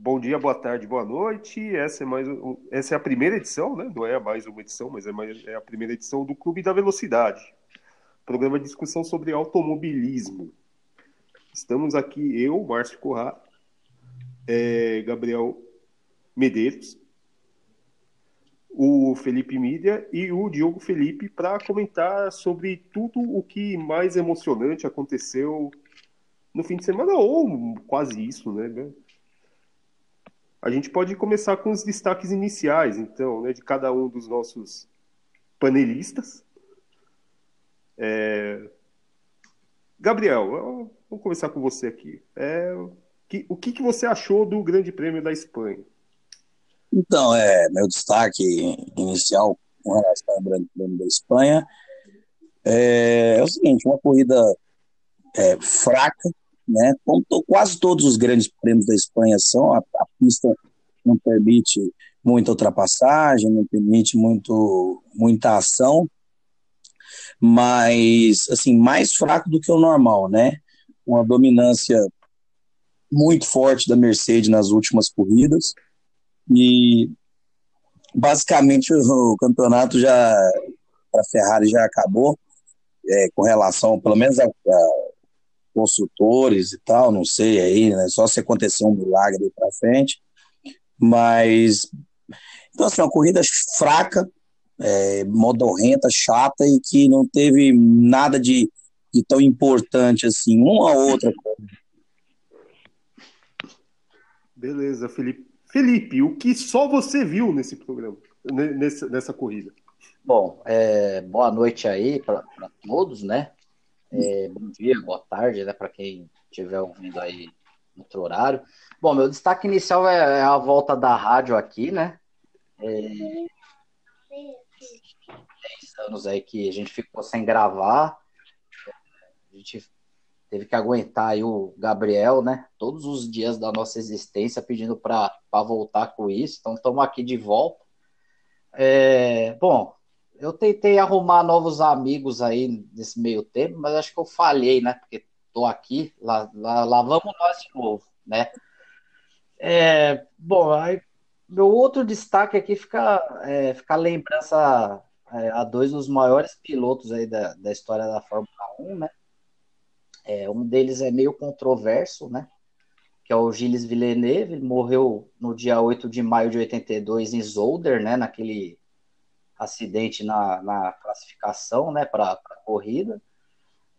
Bom dia, boa tarde, boa noite. Essa é a primeira edição, né? Não é mais uma edição, mas é a primeira edição do Clube da Velocidade, programa de discussão sobre automobilismo. Estamos aqui eu, Márcio Corrá, Gabriel Medeiros, o Felipe Mídia e o Diogo Felipe para comentar sobre tudo o que mais emocionante aconteceu no fim de semana, ou quase isso, né? A gente pode começar com os destaques iniciais, então, né, de cada um dos nossos panelistas. Gabriel, vamos começar com você aqui. O que você achou do Grande Prêmio da Espanha? Então, meu destaque inicial com relação ao Grande Prêmio da Espanha é o seguinte, uma corrida fraca, né? Como quase todos os grandes prêmios da Espanha são, a pista não permite muita ultrapassagem, não permite muita ação, mas assim, mais fraco do que o normal, né? Uma dominância muito forte da Mercedes nas últimas corridas e basicamente o campeonato já para a Ferrari já acabou, com relação, pelo menos a construtores e tal, não sei aí, né? Só se acontecer um milagre para frente. Mas, então, assim, uma corrida fraca, modorrenta, chata e que não teve nada de tão importante assim. Uma outra. Beleza, Felipe. Felipe, o que só você viu nesse programa, nessa corrida? Bom, boa noite aí para todos, né? Bom dia, boa tarde, né? Para quem estiver ouvindo aí no outro horário. Bom, meu destaque inicial é a volta da rádio aqui, né? 10 anos aí que a gente ficou sem gravar, a gente teve que aguentar aí o Gabriel, né? Todos os dias da nossa existência pedindo para voltar com isso. Então, estamos aqui de volta. Bom, eu tentei arrumar novos amigos aí nesse meio tempo, mas acho que eu falhei, né? Porque tô aqui, lá vamos nós de novo, né? Bom, aí, meu outro destaque aqui fica a lembrança a dois dos maiores pilotos aí da história da Fórmula 1, né? Um deles é meio controverso, né? Que é o Gilles Villeneuve, ele morreu no dia 8 de maio de 82 em Zolder, né? Naquele acidente na classificação, né, para a corrida.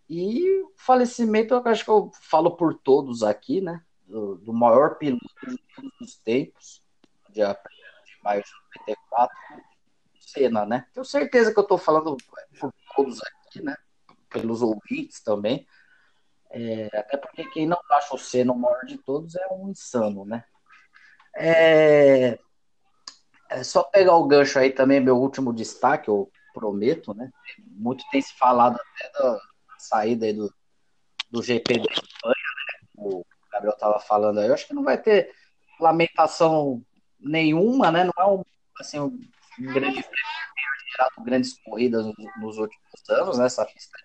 E o falecimento, eu acho que eu falo por todos aqui, né, do maior piloto de todos os tempos, dia 1º de maio de 94, Senna, né? Tenho certeza que eu estou falando por todos aqui, né, pelos ouvintes também, até porque quem não acha o Senna o maior de todos é um insano, né? É, É só pegar o gancho aí também, meu último destaque, eu prometo, né? Muito tem se falado até da saída aí do GP da Espanha, o Gabriel estava falando aí. Eu acho que não vai ter lamentação nenhuma, né? Não é assim, um grande prêmio que tenha gerado grandes corridas nos últimos anos, né? Essa pista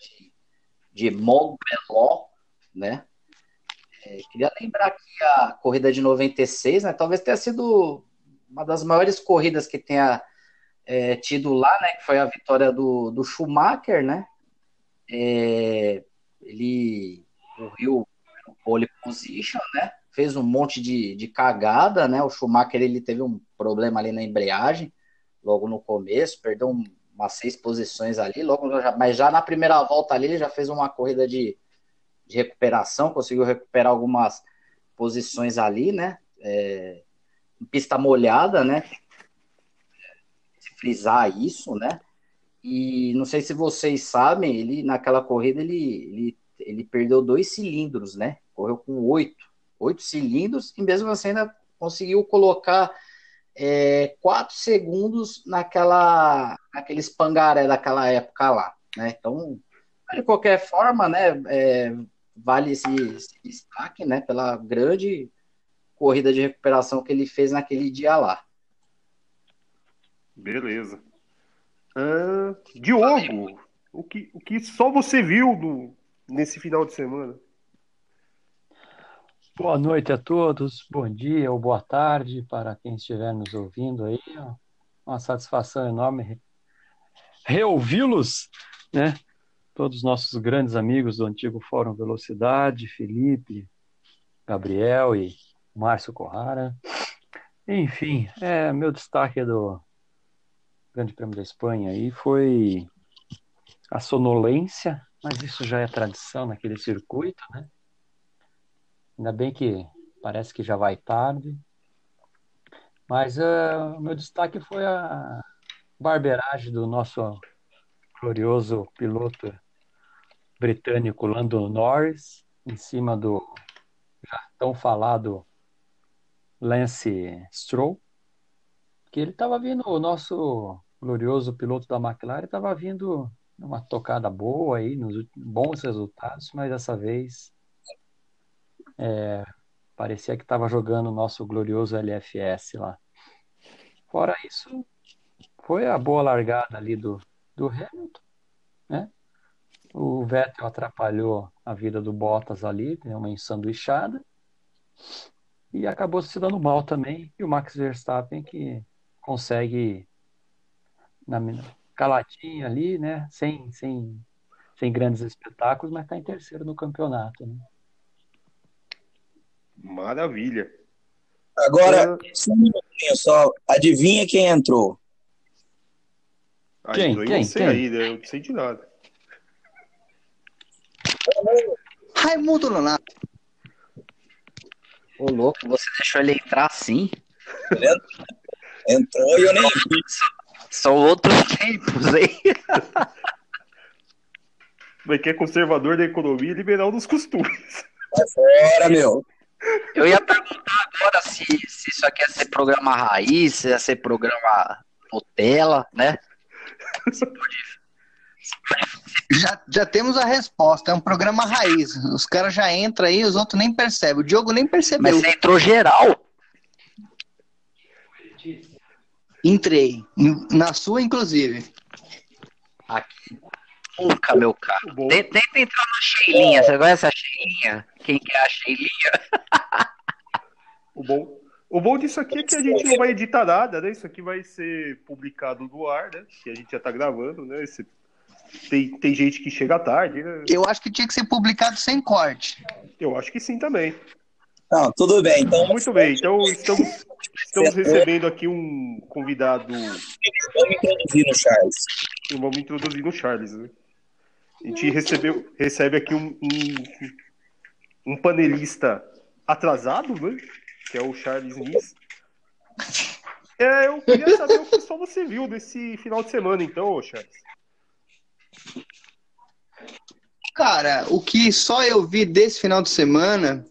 de Montmeló, né? Queria lembrar que a corrida de 96, né? Talvez tenha sido uma das maiores corridas que tenha tido lá, né, que foi a vitória do Schumacher, né, ele correu no pole position, né, fez um monte de cagada, né, o Schumacher ele teve um problema ali na embreagem, logo no começo, perdeu umas 6 posições ali, mas já na primeira volta ali ele já fez uma corrida de recuperação, conseguiu recuperar algumas posições ali, né, em pista molhada, né, frisar isso, né, e não sei se vocês sabem, ele naquela corrida ele perdeu 2 cilindros, né? Correu com oito cilindros e mesmo assim ainda conseguiu colocar 4 segundos naquele espangaré daquela época lá, né? Então, de qualquer forma, né? Vale esse destaque, né? Pela grande corrida de recuperação que ele fez naquele dia lá. Beleza. Diogo, o que só você viu nesse final de semana? Boa noite a todos, bom dia ou boa tarde para quem estiver nos ouvindo aí. Uma satisfação enorme reouvi-los, né? Todos os nossos grandes amigos do antigo Fórum Velocidade, Felipe, Gabriel e Márcio Corrara. Enfim, meu destaque do Grande Prêmio da Espanha aí foi a sonolência, mas isso já é tradição naquele circuito, né? Ainda bem que parece que já vai tarde. Mas o meu destaque foi a barbeiragem do nosso glorioso piloto britânico Lando Norris, em cima do tão falado Lance Stroll, que ele estava vindo, o nosso glorioso piloto da McLaren estava vindo numa tocada boa aí, nos bons resultados, mas dessa vez parecia que estava jogando o nosso glorioso LFS lá. Fora isso, foi a boa largada ali do Hamilton, né? O Vettel atrapalhou a vida do Bottas ali, deu uma ensanduichada, e acabou se dando mal também. E o Max Verstappen que consegue, caladinho ali, né? Sem grandes espetáculos, mas está em terceiro no campeonato, né? Maravilha. Agora, só um minutinho só. Adivinha quem entrou? Aí eu não sei aí, né? Eu não sei de nada. Raimundo Nonato. Ô, louco, você deixou ele entrar assim? Entrou e eu nem vi. São outros tempos, hein? Mas que é conservador da economia e liberal dos costumes. Vai fora, meu. Eu ia perguntar agora se isso aqui ia ser programa raiz, se ia ser programa Nutella, né? Já temos a resposta. É um programa raiz. Os caras já entram aí, os outros nem percebem. O Diogo nem percebeu. Mas você entrou geral. Entrei. Na sua, inclusive. Aqui. Nunca, meu caro. Tenta entrar na Sheilinha. Você conhece a Sheilinha? Quem quer a Sheilinha? O bom disso aqui é que a gente não vai editar nada, né? Isso aqui vai ser publicado no ar, né? Que a gente já tá gravando, né? Tem gente que chega tarde, né? Eu acho que tinha que ser publicado sem corte. Eu acho que sim também. Não, tudo bem. Então, muito bem. Então estamos recebendo aqui um convidado. Vamos introduzir no Charles. Vamos introduzir no Charles, né? A gente recebe aqui um panelista atrasado, né? Que é o Charles Nis. Eu queria saber o que só você viu desse final de semana, então, Charles. Cara, o que só eu vi desse final de semana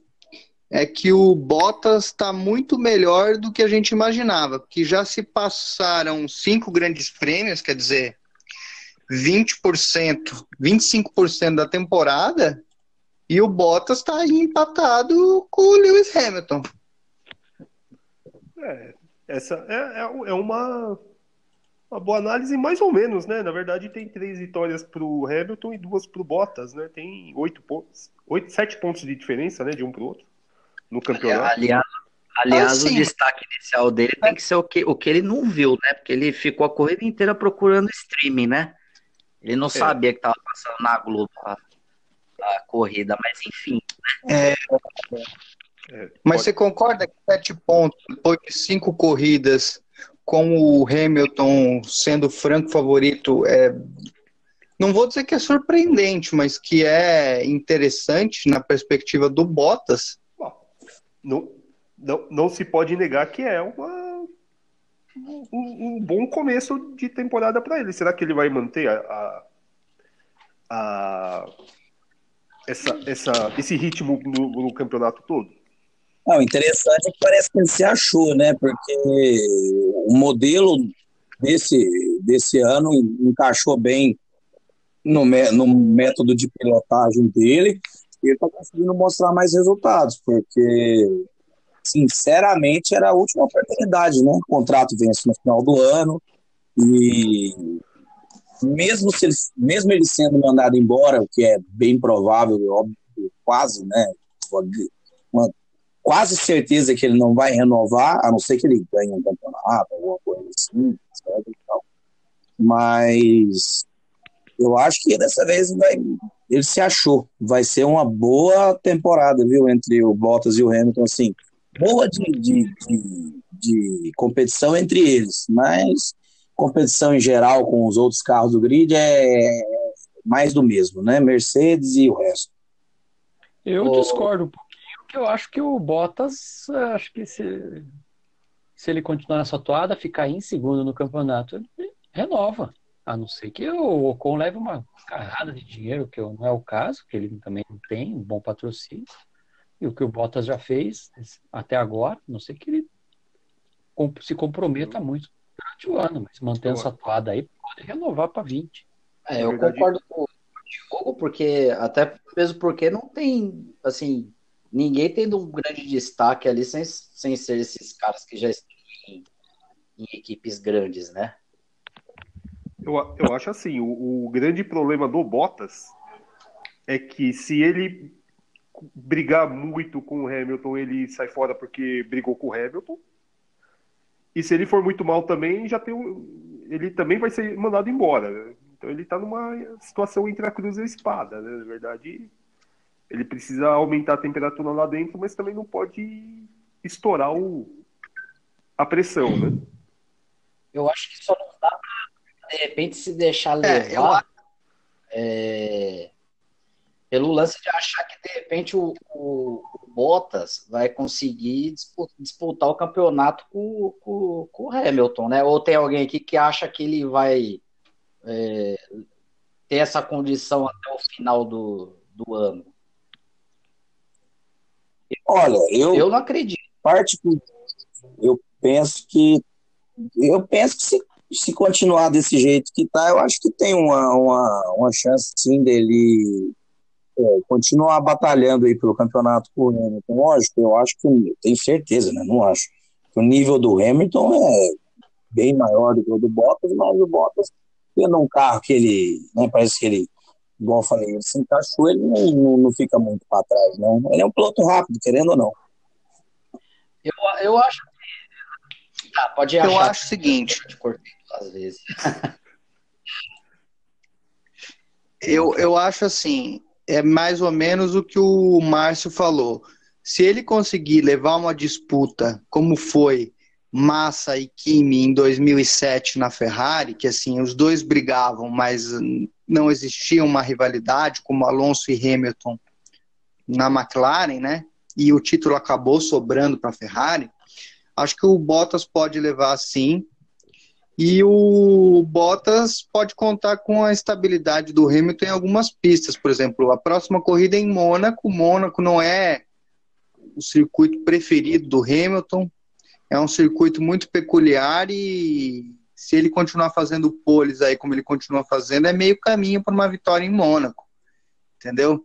é que o Bottas está muito melhor do que a gente imaginava, porque já se passaram 5 grandes prêmios, quer dizer, 20%, 25% da temporada, e o Bottas está aí empatado com o Lewis Hamilton. Essa é uma boa análise, mais ou menos, né? Na verdade, tem 3 vitórias para o Hamilton e 2 para o Bottas, né? Tem 7 pontos de diferença, né? De um para o outro no campeonato. Aliás, o destaque inicial dele tem que ser o que ele não viu, né? Porque ele ficou a corrida inteira procurando streaming, né? Ele não sabia que estava passando na Globo a corrida, mas enfim. Né? Mas você concorda que 7 pontos depois de 5 corridas, com o Hamilton sendo o franco favorito, não vou dizer que é surpreendente, mas que é interessante na perspectiva do Bottas? Não se pode negar que é um bom começo de temporada para ele. Será que ele vai manter esse ritmo no campeonato todo? Não, interessante é que parece que ele se achou, né? Porque o modelo desse ano encaixou bem no método de pilotagem dele. E ele está conseguindo mostrar mais resultados, porque, sinceramente, era a última oportunidade, né? O contrato vence no final do ano e mesmo ele sendo mandado embora, o que é bem provável, óbvio, quase, né? quase certeza que ele não vai renovar, a não ser que ele ganhe um campeonato, alguma coisa assim, etc. E tal. Mas eu acho que dessa vez ele se achou. Vai ser uma boa temporada, viu, entre o Bottas e o Hamilton, assim, boa de competição entre eles, mas competição em geral com os outros carros do grid é mais do mesmo, né? Mercedes e o resto. Eu discordo um pouquinho, porque eu acho que o Bottas, acho que se ele continuar nessa toada, ficar em segundo no campeonato, ele renova. A não ser que o Ocon leve uma carrada de dinheiro, que não é o caso, que ele também não tem um bom patrocínio. E o que o Bottas já fez até agora, não sei que ele se comprometa muito durante o ano, mas mantendo essa toada aí, pode renovar para 20. Eu concordo com o Diogo, porque até mesmo porque não tem, assim, ninguém tendo um grande destaque ali sem ser esses caras que já estão em equipes grandes, né? Eu acho assim, o grande problema do Bottas é que se ele brigar muito com o Hamilton, ele sai fora porque brigou com o Hamilton. E se ele for muito mal também, ele também vai ser mandado embora. Então ele está numa situação entre a cruz e a espada, né? Na verdade, ele precisa aumentar a temperatura lá dentro, mas também não pode estourar a pressão, né? Eu acho que só não dá pra, de repente, se deixar levar pelo lance de achar que, de repente, o Bottas vai conseguir disputar o campeonato com o Hamilton, né? Ou tem alguém aqui que acha que ele vai ter essa condição até o final do ano? Olha, eu não acredito. Eu penso que se continuar desse jeito que tá, eu acho que tem uma chance sim dele continuar batalhando aí pelo campeonato com o Hamilton. Lógico, eu acho que tenho certeza, né? Não acho que o nível do Hamilton é bem maior do que o do Bottas, mas o Bottas tendo um carro que ele, né, parece que ele, igual eu falei, ele se encaixou, ele não fica muito para trás, não. Ele é um piloto rápido, querendo ou não. Eu acho que pode achar. Eu acho o seguinte. Eu te cortei às vezes. Eu acho assim, é mais ou menos o que o Márcio falou. Se ele conseguir levar uma disputa como foi Massa e Kimi em 2007 na Ferrari, que assim, os dois brigavam, mas não existia uma rivalidade como Alonso e Hamilton na McLaren, né? E o título acabou sobrando para a Ferrari. Acho que o Bottas pode levar sim. E o Bottas pode contar com a estabilidade do Hamilton em algumas pistas. Por exemplo, a próxima corrida é em Mônaco. Mônaco não é o circuito preferido do Hamilton. É um circuito muito peculiar e se ele continuar fazendo poles aí como ele continua fazendo, é meio caminho para uma vitória em Mônaco. Entendeu?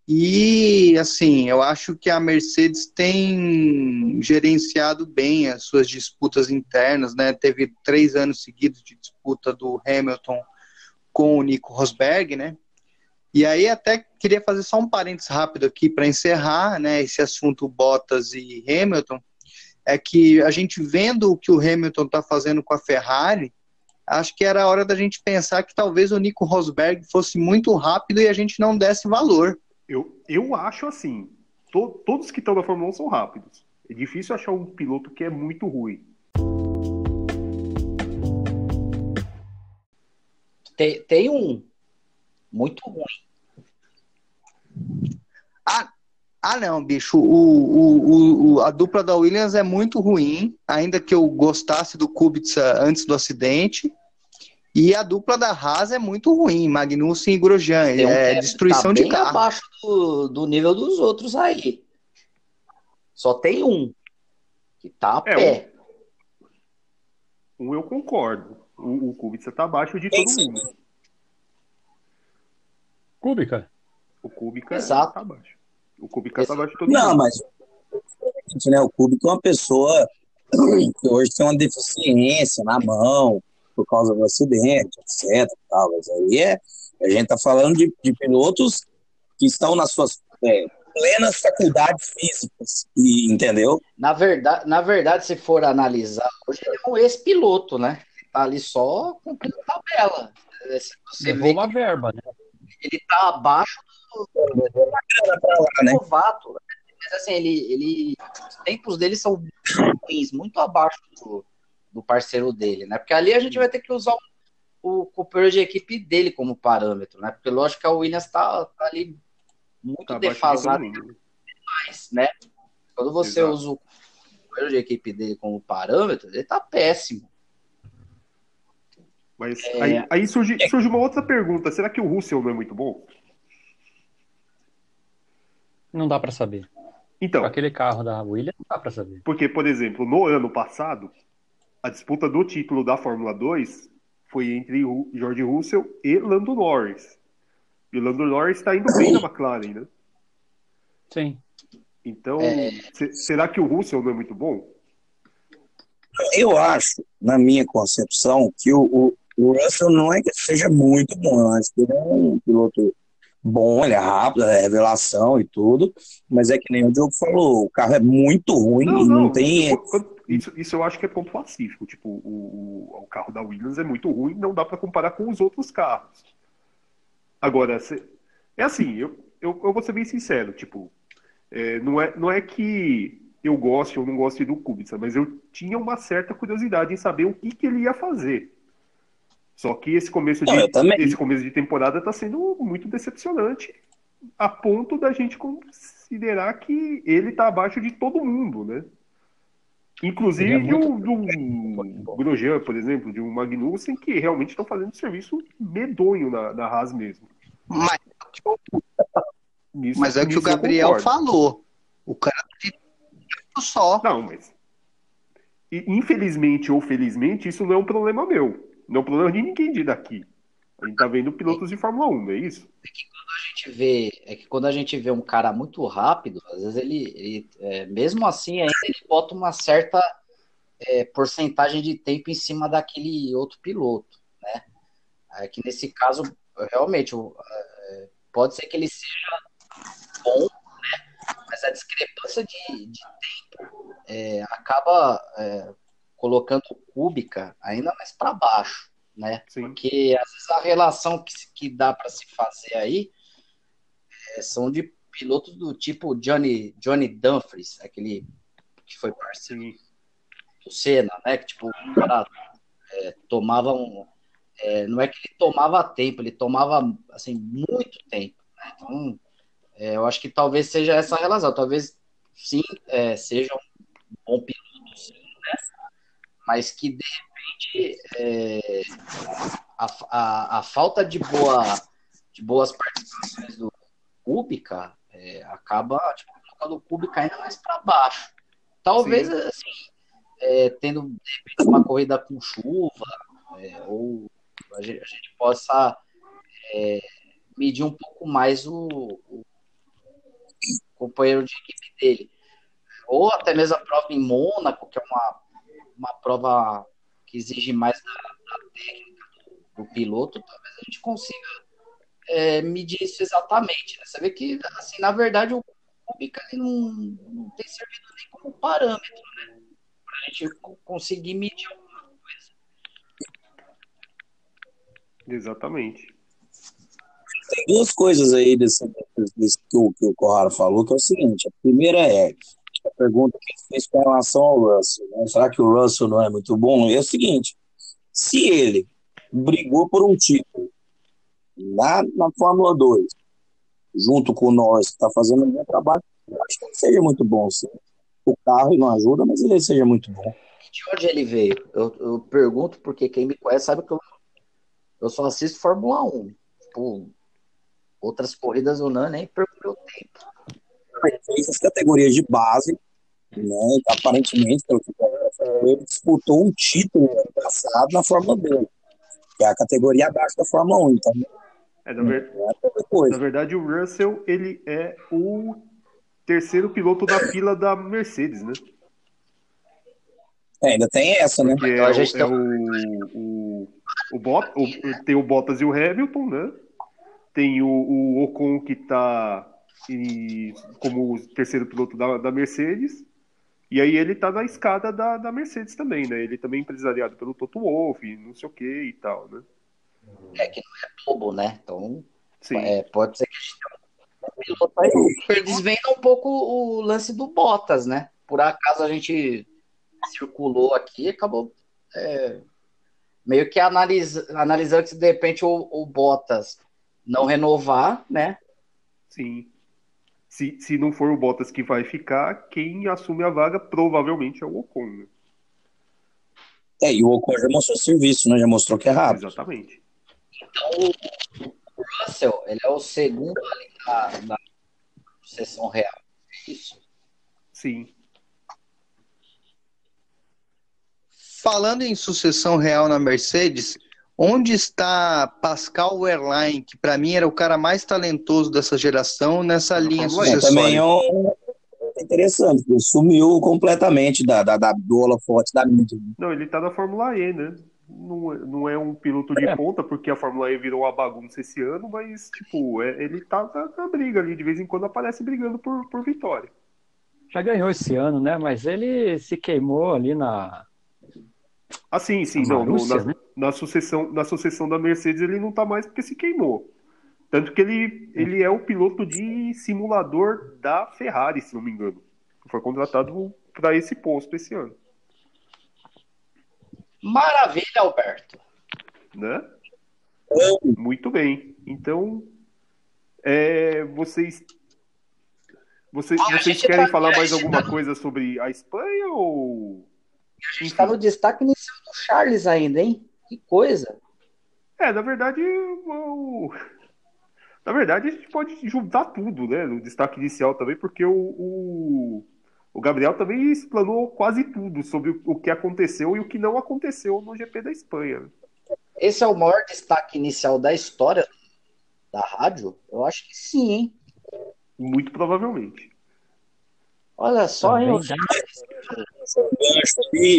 E, assim, eu acho que a Mercedes tem gerenciado bem as suas disputas internas, né? Teve 3 anos seguidos de disputa do Hamilton com o Nico Rosberg, né? E aí até queria fazer só um parênteses rápido aqui para encerrar, né, esse assunto Bottas e Hamilton, é que a gente vendo o que o Hamilton está fazendo com a Ferrari, acho que era a hora da gente pensar que talvez o Nico Rosberg fosse muito rápido e a gente não desse valor. Eu acho assim, todos que estão na Fórmula 1 são rápidos. É difícil achar um piloto que é muito ruim. Tem um muito ruim. Não, bicho, a dupla da Williams é muito ruim, ainda que eu gostasse do Kubica antes do acidente. E a dupla da Haas é muito ruim, Magnussen e Grosjean. É destruição de carro. Tá bem abaixo do nível dos outros aí. Só tem um que tá a pé. Eu concordo. O Kubica tá abaixo de todo mundo. Kubica? O Kubica Exato. Tá abaixo. O Kubica tá abaixo de todo mundo. Não, mas né, o Kubica é uma pessoa que hoje tem uma deficiência na mão, por causa do acidente, etc. Tal. Mas aí a gente está falando de pilotos que estão nas suas plenas faculdades físicas, entendeu? Na verdade, se for analisar, hoje ele é um ex-piloto, né? Ele tá ali só cumprindo tabela. Se você Levou vê uma que verba, né? ele tá abaixo do novato, né? Mas assim, os tempos dele são muito ruins, muito abaixo do parceiro dele, né? Porque ali a gente vai ter que usar o companheiro de equipe dele como parâmetro, né? Porque lógico que a Williams tá ali muito Tá abaixo de todo defasada mundo. demais, né? Quando você Exato. usa o companheiro de equipe dele como parâmetro, ele tá péssimo. Mas aí surge uma outra pergunta. Será que o Russell não é muito bom? Não dá para saber. Com Então, aquele carro da Williams, não dá para saber. porque, por exemplo, no ano passado, a disputa do título da Fórmula 2 foi entre o George Russell e Lando Norris. E o Lando Norris está indo bem na McLaren, né? Sim. Então, será que o Russell não é muito bom? Eu acho, na minha concepção, que o Russell não é que seja muito bom, eu acho que ele é um piloto bom, ele é rápido, é revelação e tudo, mas é que nem o Diogo falou, o carro é muito ruim e não tem... Isso eu acho que é ponto pacífico. Tipo, o carro da Williams é muito ruim, não dá para comparar com os outros carros. Agora, é assim, eu vou ser bem sincero, tipo, não é que eu goste ou não goste do Kubica, mas eu tinha uma certa curiosidade em saber o que ele ia fazer. Só que esse começo de temporada está sendo muito decepcionante, a ponto da gente considerar que ele está abaixo de todo mundo, né? Inclusive de um Grosjean, por exemplo, de um Magnussen, que realmente estão fazendo um serviço medonho na Haas mesmo. Mas é o que o Gabriel falou. O cara tem só. Não, mas infelizmente ou felizmente, isso não é um problema meu. Não é um problema de ninguém de daqui. A gente tá vendo pilotos de Fórmula 1, não é isso? É que quando a gente vê um cara muito rápido, às vezes ele mesmo assim, ainda ele bota uma certa porcentagem de tempo em cima daquele outro piloto, né? É que nesse caso, realmente, pode ser que ele seja bom, né? Mas a discrepância de tempo acaba colocando o Kubica ainda mais para baixo, né? Sim. Porque às vezes a relação que dá para se fazer aí são de pilotos do tipo Johnny Dumfries, aquele que foi parceiro do Senna, né? Que tipo, o cara tomava não é que ele tomava tempo, ele tomava assim muito tempo, né? Então eu acho que talvez seja essa relação, talvez sim seja um bom piloto, sim, né? Mas que de repente a falta de boas participações do Kubica acaba colocando o Kubica ainda mais para baixo. Talvez assim, tendo de repente uma corrida com chuva, ou a gente possa medir um pouco mais o companheiro de equipe dele. Ou até mesmo a prova em Mônaco, que é uma prova que exige mais da técnica do piloto, talvez a gente consiga medir isso exatamente. Né? Você vê que, assim, na verdade, o Kubica não tem servido nem como parâmetro, né? Para a gente conseguir medir alguma coisa. Exatamente. Tem duas coisas aí desse que o Corrado falou, que é o seguinte. A primeira é a pergunta que ele fez com relação ao Russell. Né? Será que o Russell não é muito bom? É o seguinte, se ele brigou por um título na Fórmula 2, junto com o Norris, que está fazendo um bom trabalho, eu acho que ele seja muito bom, sim. O carro não ajuda, mas ele seja muito bom. De onde ele veio? Eu pergunto porque quem me conhece sabe que eu só assisto Fórmula 1. Tipo, outras corridas eu não nem perco meu tempo. Ele fez as categorias de base, né? Aparentemente, pelo que ele disputou um título ano passado na Fórmula 2, que é a categoria abaixo da Fórmula 1. Então, na verdade, o Russell ele é o terceiro piloto da fila da Mercedes, né? Ainda tem essa, né? Porque tem o Bottas e o Hamilton, né? Tem o Ocon que tá como terceiro piloto da Mercedes. E aí ele tá na escada da Mercedes também, né? Ele também é empresariado pelo Toto Wolff, não sei o que e tal, né? Que não é bobo, né? Então, Sim. pode ser que a gente tenha um piloto aí. Desvenda um pouco o lance do Bottas, né? Por acaso a gente circulou aqui e acabou meio que analisando se de repente o Bottas não renovar, né? Sim. Se não for o Bottas que vai ficar, quem assume a vaga provavelmente é o Ocon, né? E o Ocon já mostrou serviço, né? Já mostrou que é rápido. Exatamente. Então, o Russell, ele é o segundo ali na sucessão real. Isso. Sim. Falando em sucessão real na Mercedes, onde está Pascal Wehrlein, que para mim era o cara mais talentoso dessa geração nessa linha sucessória? Também é interessante, ele sumiu completamente do holofote da mídia. Não, ele tá na Fórmula E, né? Não é um piloto de ponta, porque a Fórmula E virou uma bagunça esse ano, mas, tipo, ele tá na briga ali, de vez em quando aparece brigando por vitória. Já ganhou esse ano, né? Mas ele se queimou ali na... Ah, sim, Marúcia, né? na sucessão da Mercedes ele não tá mais porque se queimou. Tanto que ele é o piloto de simulador da Ferrari, se não me engano. Foi contratado para esse posto esse ano. Maravilha, Alberto. Né? Muito bem. Então, vocês querem falar mais alguma coisa sobre a Espanha ou... A gente está no destaque inicial do Charles ainda, hein? Que coisa. Na verdade, a gente pode juntar tudo, né? No destaque inicial também, porque o Gabriel também explanou quase tudo sobre o que aconteceu e o que não aconteceu no GP da Espanha. Esse é o maior destaque inicial da história da rádio? Eu acho que sim, hein? Muito provavelmente. Olha só, hein?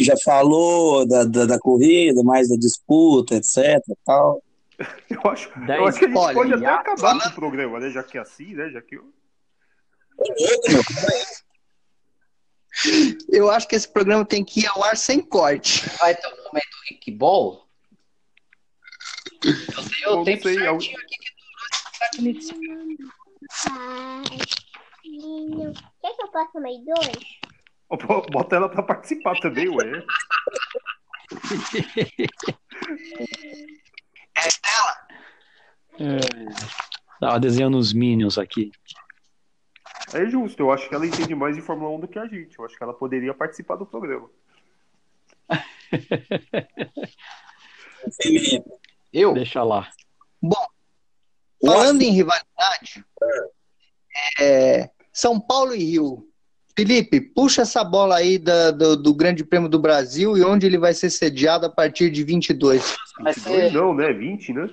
Já falou da corrida, mais da disputa, etc. Tal. Eu acho que a gente pode até acabar com o programa, né? Já que é assim, né? Já que eu acho que esse programa tem que ir ao ar sem corte. Vai ter um momento Rick Ball? Eu tenho certinho aqui que durou esse Quer que eu faça mais dois? Bota ela pra participar também, ué. Tava desenhando os Minions aqui. É justo, eu acho que ela entende mais de Fórmula 1 do que a gente. Eu acho que ela poderia participar do programa. Eu? Deixa lá. Bom, falando em rivalidade, São Paulo e Rio. Felipe, puxa essa bola aí do Grande Prêmio do Brasil e onde ele vai ser sediado a partir de 22. 22 não, né? 20, né?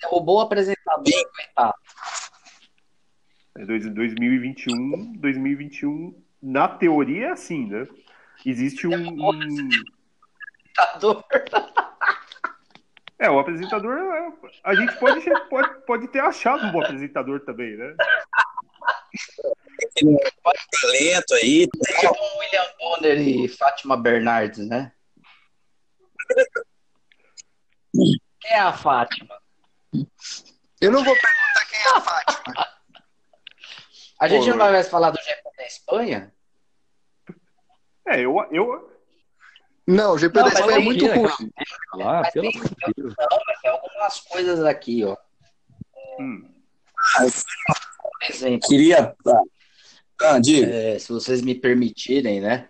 Derrubou o apresentador, coitado. 2021, na teoria é assim, né? Existe um... Apresentador. O apresentador... A gente pode ter achado um bom apresentador também, né? Tem um talento aí. Tipo um William Bonner e Fátima Bernardes, né? Quem é a Fátima? Eu não vou perguntar quem é a Fátima. A gente não vai mais falar do GP da Espanha? Não, o GP da Espanha é muito ruim. Mas tem algumas coisas aqui, ó. Por exemplo, Queria... diga. se vocês me permitirem, né?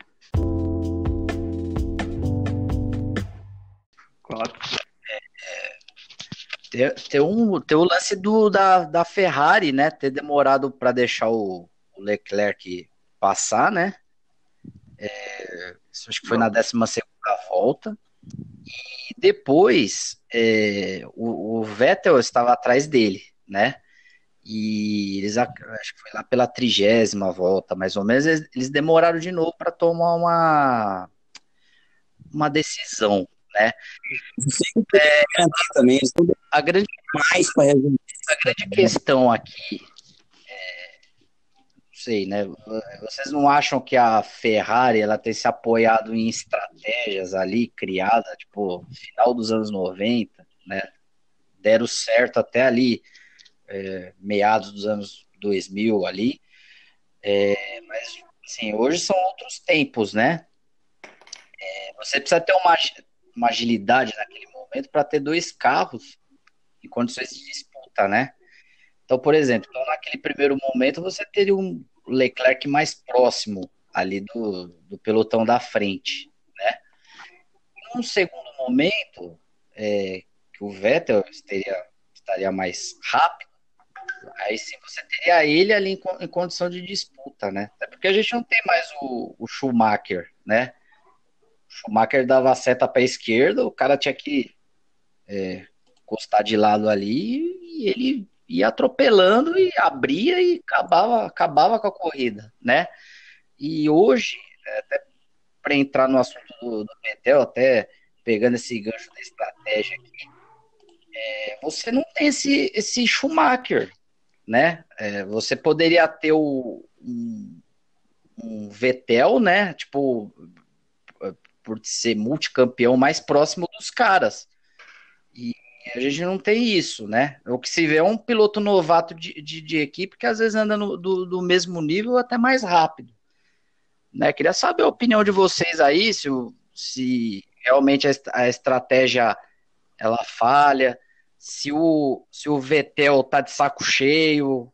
Claro. Tem o lance da Ferrari, né? Ter demorado para deixar o Leclerc passar, né? Acho que foi na 12ª volta. E depois o Vettel estava atrás dele, né? E eles, acho que foi lá pela 30ª volta, mais ou menos, eles demoraram de novo para tomar uma decisão, né? Também, a grande mais para resumir. A grande questão aqui sei, né? Vocês não acham que a Ferrari ela tem se apoiado em estratégias ali criadas, tipo, final dos anos 90, né? Deram certo até ali, meados dos anos 2000 ali, mas, assim, hoje são outros tempos, né? Você precisa ter uma agilidade naquele momento para ter dois carros em condições de disputa, né? Então, por exemplo, então, naquele primeiro momento você teria um Leclerc mais próximo ali do pelotão da frente, né? Num segundo momento, que o Vettel estaria mais rápido, aí sim você teria ele ali em condição de disputa, né? Até porque a gente não tem mais o Schumacher, né? O Schumacher dava a seta para a esquerda, o cara tinha que encostar de lado ali e ele ia atropelando e abria e acabava com a corrida, né? E hoje, até para entrar no assunto do Vettel, até pegando esse gancho da estratégia aqui, você não tem esse Schumacher, né? Você poderia ter um Vettel, né? Tipo, por ser multicampeão mais próximo dos caras. E a gente não tem isso, né? O que se vê é um piloto novato de equipe que às vezes anda do mesmo nível até mais rápido, né? Queria saber a opinião de vocês aí, se realmente a estratégia ela falha, se o Vettel tá de saco cheio,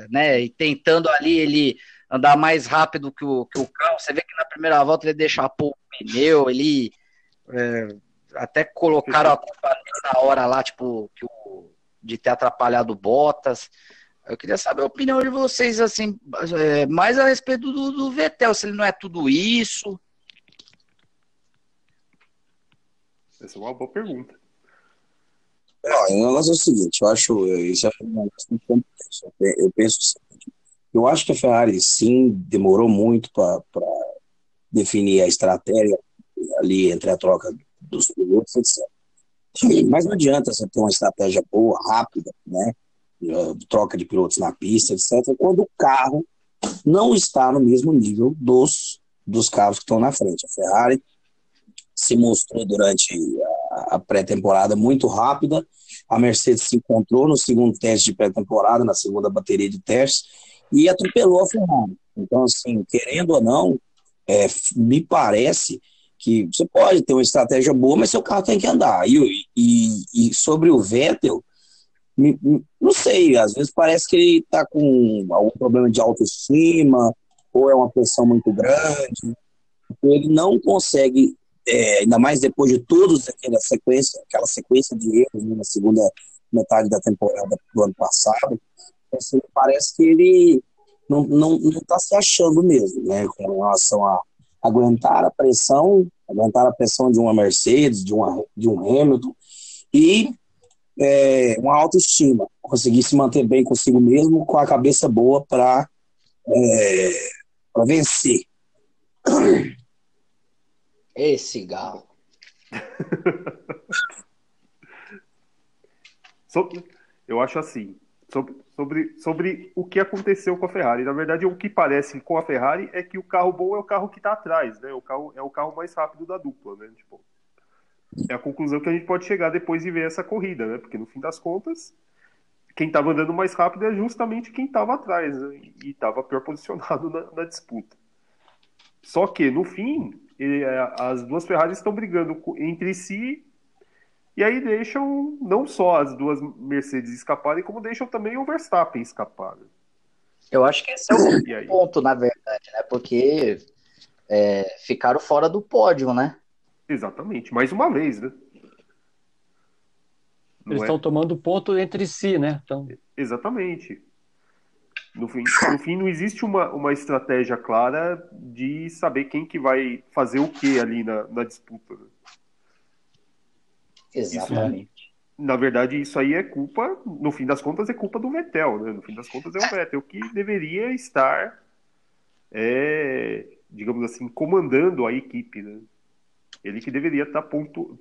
né? E tentando ali ele andar mais rápido que o carro. Você vê que na primeira volta ele deixa pôr o pneu, ele até colocaram a culpa dele na hora lá, tipo, de ter atrapalhado o Bottas. Eu queria saber a opinião de vocês, assim, mais a respeito do Vettel, se ele não é tudo isso. Essa é uma boa pergunta. Não, o negócio é o seguinte, eu acho, isso é um negócio muito complexo. Eu penso o seguinte, eu acho que a Ferrari, sim, demorou muito para definir a estratégia ali entre a troca dos pilotos, etc. Mas não adianta você ter uma estratégia boa, rápida, né? Troca de pilotos na pista, etc., quando o carro não está no mesmo nível dos carros que estão na frente. A Ferrari se mostrou durante a pré-temporada muito rápida, a Mercedes se encontrou no segundo teste de pré-temporada, na segunda bateria de testes, e atropelou a Ferrari. Então, assim, querendo ou não, me parece que você pode ter uma estratégia boa, mas seu carro tem que andar. E sobre o Vettel, não sei, às vezes parece que ele está com algum problema de autoestima, ou é uma pressão muito grande, ele não consegue, ainda mais depois de todos aquela sequência de erros, né, na segunda metade da temporada do ano passado, assim, parece que ele não está se achando mesmo, né, com relação a aguentar a pressão de uma Mercedes, de um Hamilton, e uma autoestima, conseguir se manter bem consigo mesmo, com a cabeça boa para vencer. Esse galo. Eu acho assim, sobre o que aconteceu com a Ferrari. Na verdade, o que parece com a Ferrari é que o carro bom é o carro que está atrás, né? É o carro mais rápido da dupla, né? Tipo, é a conclusão que a gente pode chegar depois de ver essa corrida, né? Porque no fim das contas, quem estava andando mais rápido é justamente quem estava atrás, né? E estava pior posicionado na disputa. Só que, no fim, as duas Ferraris estão brigando entre si, e aí deixam não só as duas Mercedes escaparem, como deixam também o Verstappen escapar. Né? Eu acho que esse é o ponto, na verdade, né? Porque ficaram fora do pódio, né? Exatamente, mais uma vez, né? Eles estão tomando ponto entre si, né? Então... Exatamente. No fim, não existe uma estratégia clara de saber quem que vai fazer o que ali na disputa. Né? Exatamente. Isso, na verdade, isso aí é culpa, no fim das contas, é culpa do Vettel. Né? No fim das contas, é o Vettel que deveria estar, digamos assim, comandando a equipe. Né? Ele que deveria estar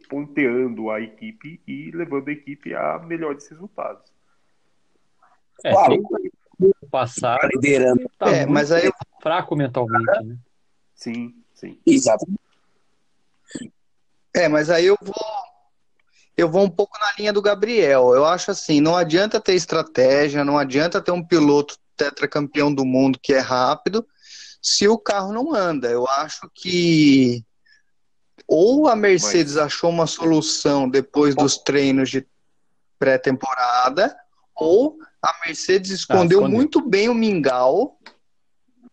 ponteando a equipe e levando a equipe a melhores resultados. Claro, passado tá liderando. tá muito mas aí fraco mentalmente, né? Sim, sim. Exatamente. mas aí eu vou um pouco na linha do Gabriel. Eu acho assim, não adianta ter estratégia, não adianta ter um piloto tetracampeão do mundo que é rápido, se o carro não anda. Eu acho que ou a Mercedes achou uma solução depois dos treinos de pré-temporada, ou a Mercedes escondeu muito bem o mingau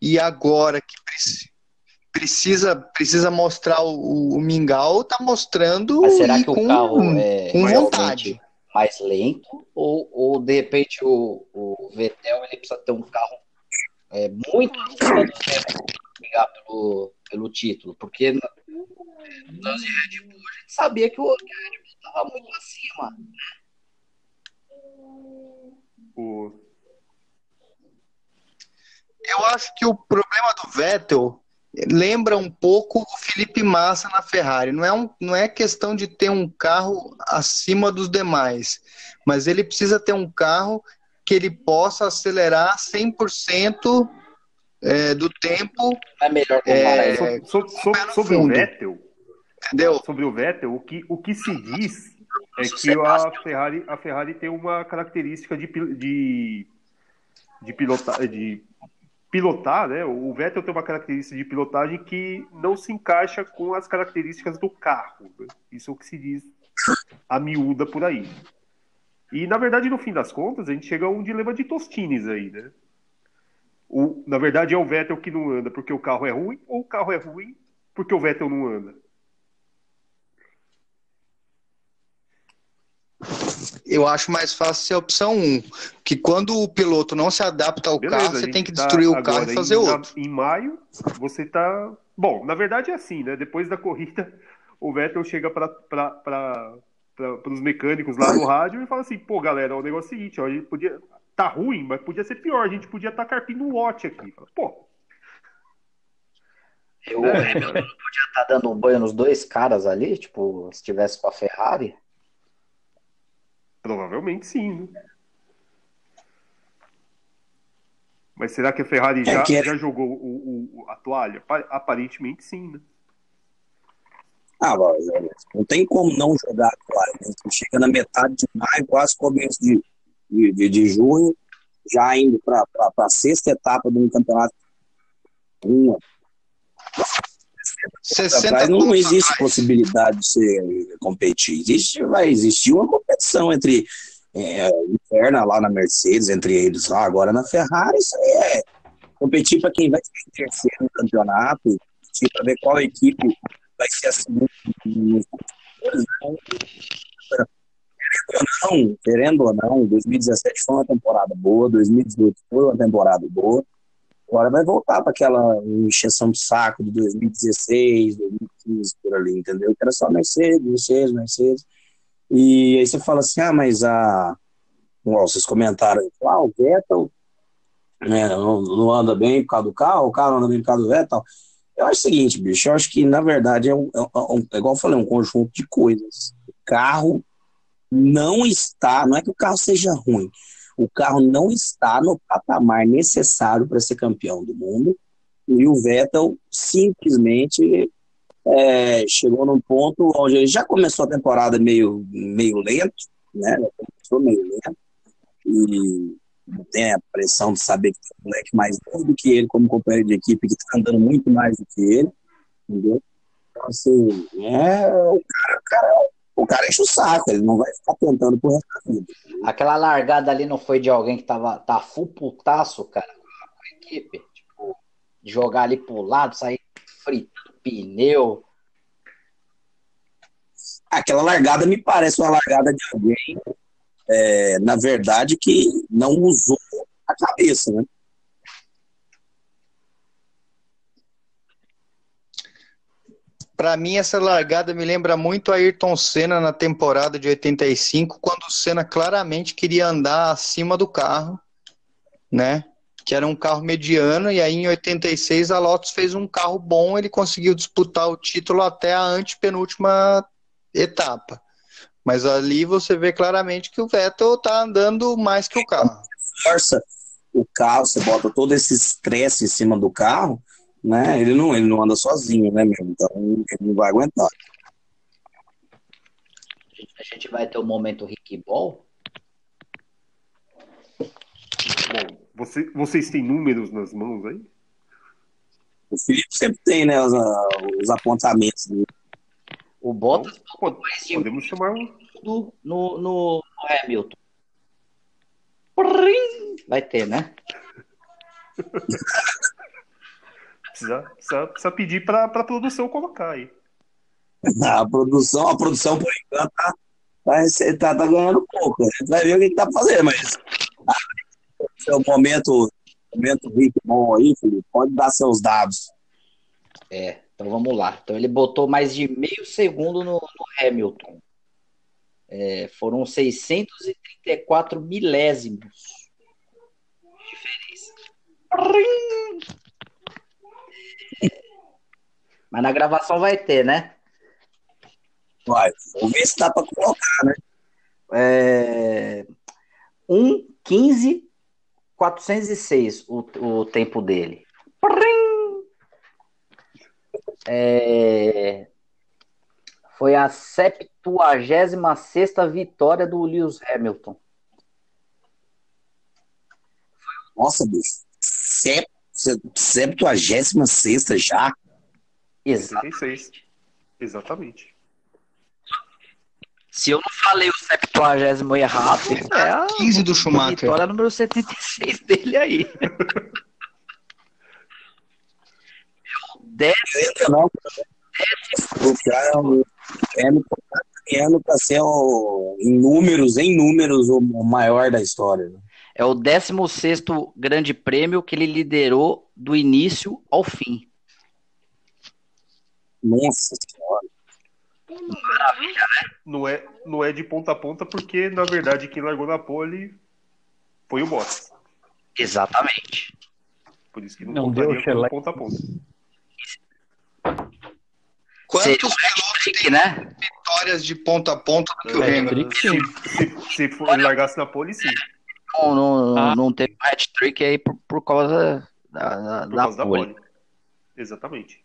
e agora que precisa mostrar o mingau, tá mostrando. Mas será e que o com, carro é com realmente vontade. mais lento? Ou de repente o Vettel ele precisa ter um carro muito acima dos demais para brigar pelo título? Porque nas de Red Bull a gente sabia que a Red Bull estava muito acima. Eu acho que o problema do Vettel lembra um pouco o Felipe Massa na Ferrari. Não é questão de ter um carro acima dos demais, mas ele precisa ter um carro que ele possa acelerar 100% do tempo. É melhor sobre o Vettel, entendeu? Sobre o Vettel, o que se diz é que a Ferrari tem uma característica de pilotar, né? O Vettel tem uma característica de pilotagem que não se encaixa com as características do carro, né? Isso é o que se diz a miúda por aí. E, na verdade, no fim das contas, a gente chega a um dilema de Tostines aí, né? Na verdade, é o Vettel que não anda porque o carro é ruim, ou o carro é ruim porque o Vettel não anda? Eu acho mais fácil ser a opção 1, que quando o piloto não se adapta ao carro, você tem que destruir o carro e fazer outro. Em maio, você tá... Bom, na verdade é assim, né? Depois da corrida, o Vettel chega para os mecânicos lá no rádio e fala assim, pô, galera, o negócio é o seguinte, ó, a gente podia... Tá ruim, mas podia ser pior, a gente podia estar carpindo um lote aqui. Fala, pô... O Hamilton não podia estar dando um banho nos dois caras ali, tipo, se tivesse com a Ferrari? Provavelmente sim, né? Mas será que a Ferrari já jogou a toalha? Aparentemente sim, né? Não tem como não jogar a toalha, né? Você chega na metade de maio, quase começo de junho, já indo para a sexta etapa de um campeonato. 60 atrás não existe possibilidade de você competir. Vai existir uma competição entre interna lá na Mercedes, entre eles lá. Agora na Ferrari, isso aí é competir para quem vai ser terceiro no campeonato, competir para ver qual equipe vai ser a segunda. Querendo ou não, 2017 foi uma temporada boa, 2018 foi uma temporada boa. Agora vai voltar para aquela encheção de saco de 2016, 2015, por ali, entendeu? Que era só Mercedes. E aí você fala assim, mas vocês comentaram, o Vettel não anda bem por causa do carro, o carro não anda bem por causa do Vettel. Eu acho o seguinte, bicho, eu acho que, na verdade, é igual eu falei, um conjunto de coisas. O carro não é que o carro seja ruim, o carro não está no patamar necessário para ser campeão do mundo, e o Vettel simplesmente chegou num ponto onde ele já começou a temporada meio lento, né? Começou meio lento, e não tem a pressão de saber que tem um moleque mais novo do que ele, como companheiro de equipe, que está andando muito mais do que ele, entendeu? Então, assim, o cara enche o saco, ele não vai ficar tentando por resto da vida. Aquela largada ali não foi de alguém que tá full putaço, cara, com a equipe? Tipo, jogar ali pro lado, sair fritando pneu. Aquela largada me parece uma largada de alguém, na verdade, que não usou a cabeça, né? Para mim, essa largada me lembra muito a Ayrton Senna na temporada de 85, quando o Senna claramente queria andar acima do carro, né? Que era um carro mediano, e aí em 86 a Lotus fez um carro bom, ele conseguiu disputar o título até a antepenúltima etapa. Mas ali você vê claramente que o Vettel tá andando mais que o carro. o carro, você bota todo esse estresse em cima do carro, né? Ele não anda sozinho, né, meu? Então ele não vai aguentar. A gente vai ter o momento Rick Ball. Bom, vocês têm números nas mãos aí? O Felipe sempre tem, né, os apontamentos dele. O Bottas Então, podemos chamar no Hamilton. Vai ter, né? Precisa pedir para a produção colocar aí. A produção por enquanto tá ganhando pouco. A gente vai ver o que tá fazendo, mas seu momento Rick bom aí, Felipe, pode dar seus dados. Então vamos lá. Então ele botou mais de meio segundo no Hamilton. Foram 634 milésimos de diferença. Mas na gravação vai ter, né? Vai, vou ver se dá pra colocar, né? 1:15.406 o tempo dele. Foi a 76ª vitória do Lewis Hamilton. Nossa, bicho. 76ª já? Exatamente. Exatamente. Se eu não falei o 70º errado, é a 15 do Schumacher. vitória número 76 dele aí. Não, o cara tá caminhando para ser em números o maior da história. Né? É o 16º grande prêmio que ele liderou do início ao fim. Nossa senhora. Maravilha, né? Não é de ponta a ponta, porque, na verdade, quem largou na pole foi o Bottas. Exatamente. Por isso que não contaria como ponta a ponta. Quantos pilotos tem, né? Vitórias de ponta a ponta do que o Hamilton? Se ele largasse na pole, sim. Não teve hat-trick aí por causa da pole. Exatamente.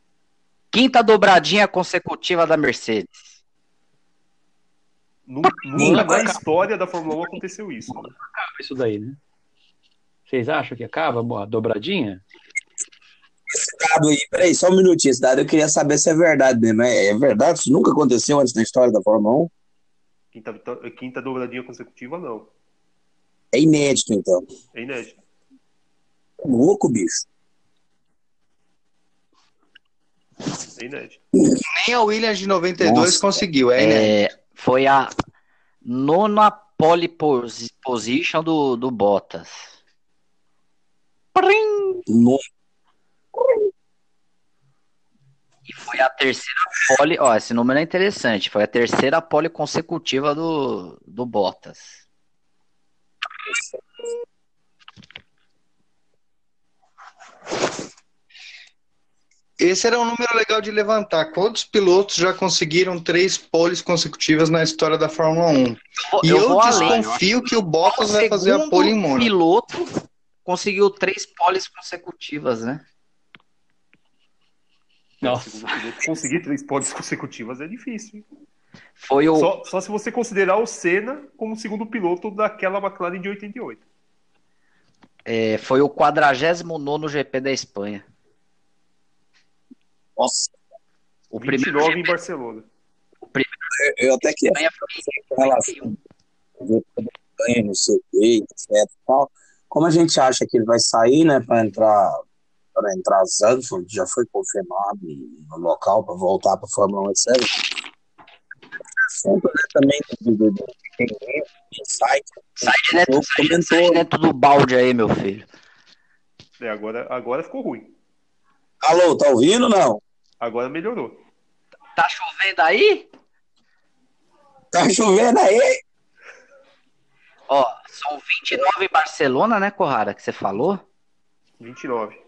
5ª dobradinha consecutiva da Mercedes. Nunca na história da Fórmula 1 aconteceu isso. Né? Isso daí, né? Vocês acham que acaba a dobradinha? Esse dado aí, peraí, só um minutinho. Esse dado eu queria saber se é verdade mesmo. É verdade? Isso nunca aconteceu antes na história da Fórmula 1? Quinta dobradinha consecutiva, não. É inédito, então. É inédito. Louco, bicho. É inédito. Nem a Williams de 92 conseguiu, é inédito. Foi a 9ª pole position do Bottas. E foi a 3ª pole. Ó, esse número é interessante. Foi a 3ª pole consecutiva do Bottas. Esse era um número legal de levantar. Quantos pilotos já conseguiram 3 poles consecutivas na história da Fórmula 1? E eu desconfio que o Bottas vai fazer a pole em Mônaco. O piloto conseguiu 3 poles consecutivas, né? Nossa. Conseguir 3 poles consecutivas é difícil. Hein? Só se você considerar o Senna como segundo piloto daquela McLaren de 88. Foi o 49º GP da Espanha. Nossa. O 29 em Barcelona. Eu até que com relação não sei o que, etc. Tal. Como a gente acha que ele vai sair, né, para entrar Zandvoort, já foi confirmado no local para voltar para a Fórmula 1, etc. Assunto, né, também do site. Sai dentro do balde aí, meu filho. Agora ficou ruim. Alô, tá ouvindo ou não? Agora melhorou. Tá chovendo aí? Tá chovendo aí? Ó, são 29 em Barcelona, né, Corrara, que você falou? 29. 9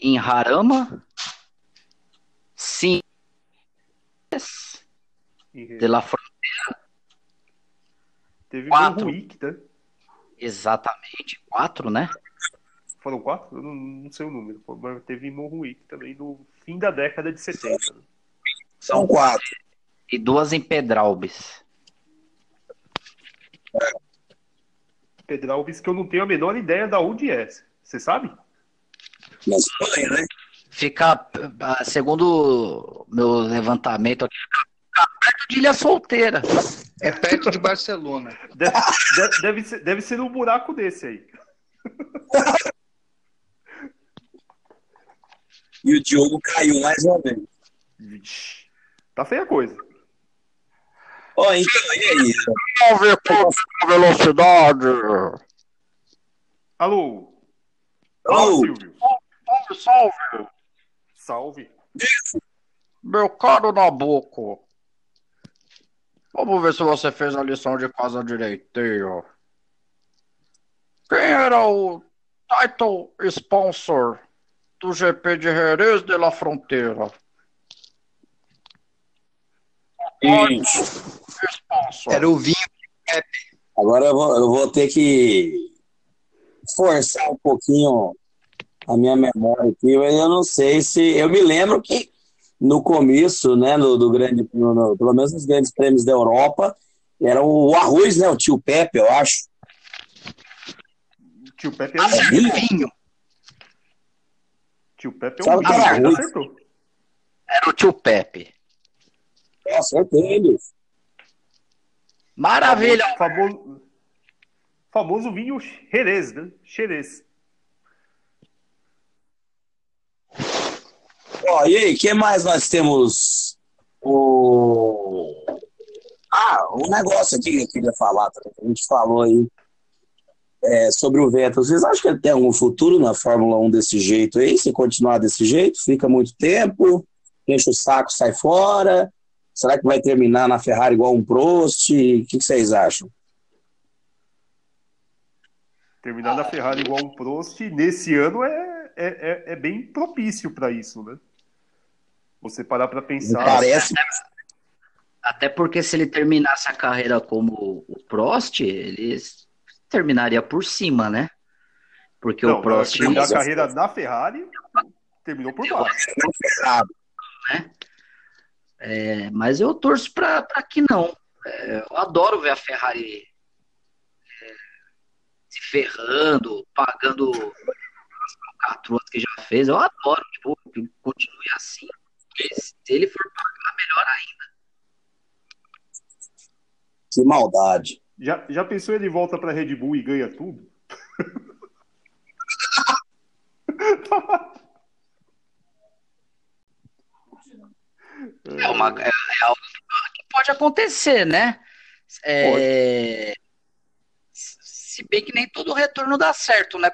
em Jarama. 5 de La Frontera. Teve 4. Montjuic, né? Exatamente, 4, né? Foram 4? Eu não sei o número. Mas teve Moonwick também no fim da década de 70. Né? São 4. E 2 em Pedralbes. Pedralbes, que eu não tenho a menor ideia de onde é. Você sabe? Na Espanha, né? Fica, segundo meu levantamento aqui, fica perto de Ilha Solteira. É perto de Barcelona. Deve ser um buraco desse aí. E o Diogo caiu mais uma vez. Vixe, tá feia a coisa. Ó, então, e aí? Salve com velocidade! Alô? Alô? Silvio. Salve! Salve. Meu caro Nabucco, vamos ver se você fez a lição de casa direitinho. Quem era o title sponsor do GP de Jerez de la Fronteira? Sponsor. Era o vinho. Agora eu vou ter que forçar um pouquinho a minha memória aqui, mas eu não sei se... Eu me lembro que no começo, né, do grande, pelo menos nos grandes prêmios da Europa, era o arroz, né, o tio Pepe, eu acho. O tio Pepe é um vinho. Tio Pepe é Sabe um que era vinho, arroz? acertou. Era o tio Pepe. Nossa, eu tenho. Maravilha. Famoso vinho Jerez, né? Jerez. Ó, e aí, o que mais nós temos? Um negócio aqui que eu queria falar também, que a gente falou aí sobre o Vettel. Vocês acham que ele tem algum futuro na Fórmula 1 desse jeito aí? Se continuar desse jeito, fica muito tempo, enche o saco, sai fora? Será que vai terminar na Ferrari igual um Prost? O que vocês acham? Terminar na Ferrari igual um Prost, nesse ano é bem propício para isso, né? Você parar para pensar... Parece... Até porque se ele terminasse a carreira como o Prost, ele terminaria por cima, né? Porque o Prost... Terminar a carreira na Ferrari, terminou por baixo. Né? Mas eu torço para que não. Eu adoro ver a Ferrari se ferrando, pagando as falcatruas que já fez. Eu adoro, tipo, que continue assim. Se ele for pagar, melhor ainda. Que maldade. Já pensou ele volta para Red Bull e ganha tudo? É algo que pode acontecer, né? Se bem que nem todo retorno dá certo, né?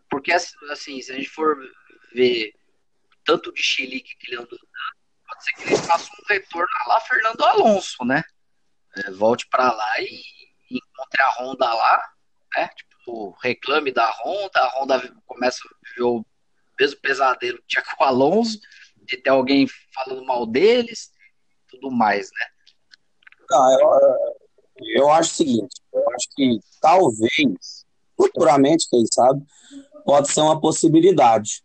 Porque, assim, se a gente for ver tanto de chilique que ele andou dando, pode ser que ele faça um retorno lá Fernando Alonso, né? Volte para lá e encontre a Honda lá, né? Tipo, reclame da Honda, a Honda começa a ver o mesmo pesadelo que tinha com o Alonso, de ter alguém falando mal deles, tudo mais, né? Eu acho o seguinte, eu acho que talvez, futuramente, quem sabe, pode ser uma possibilidade,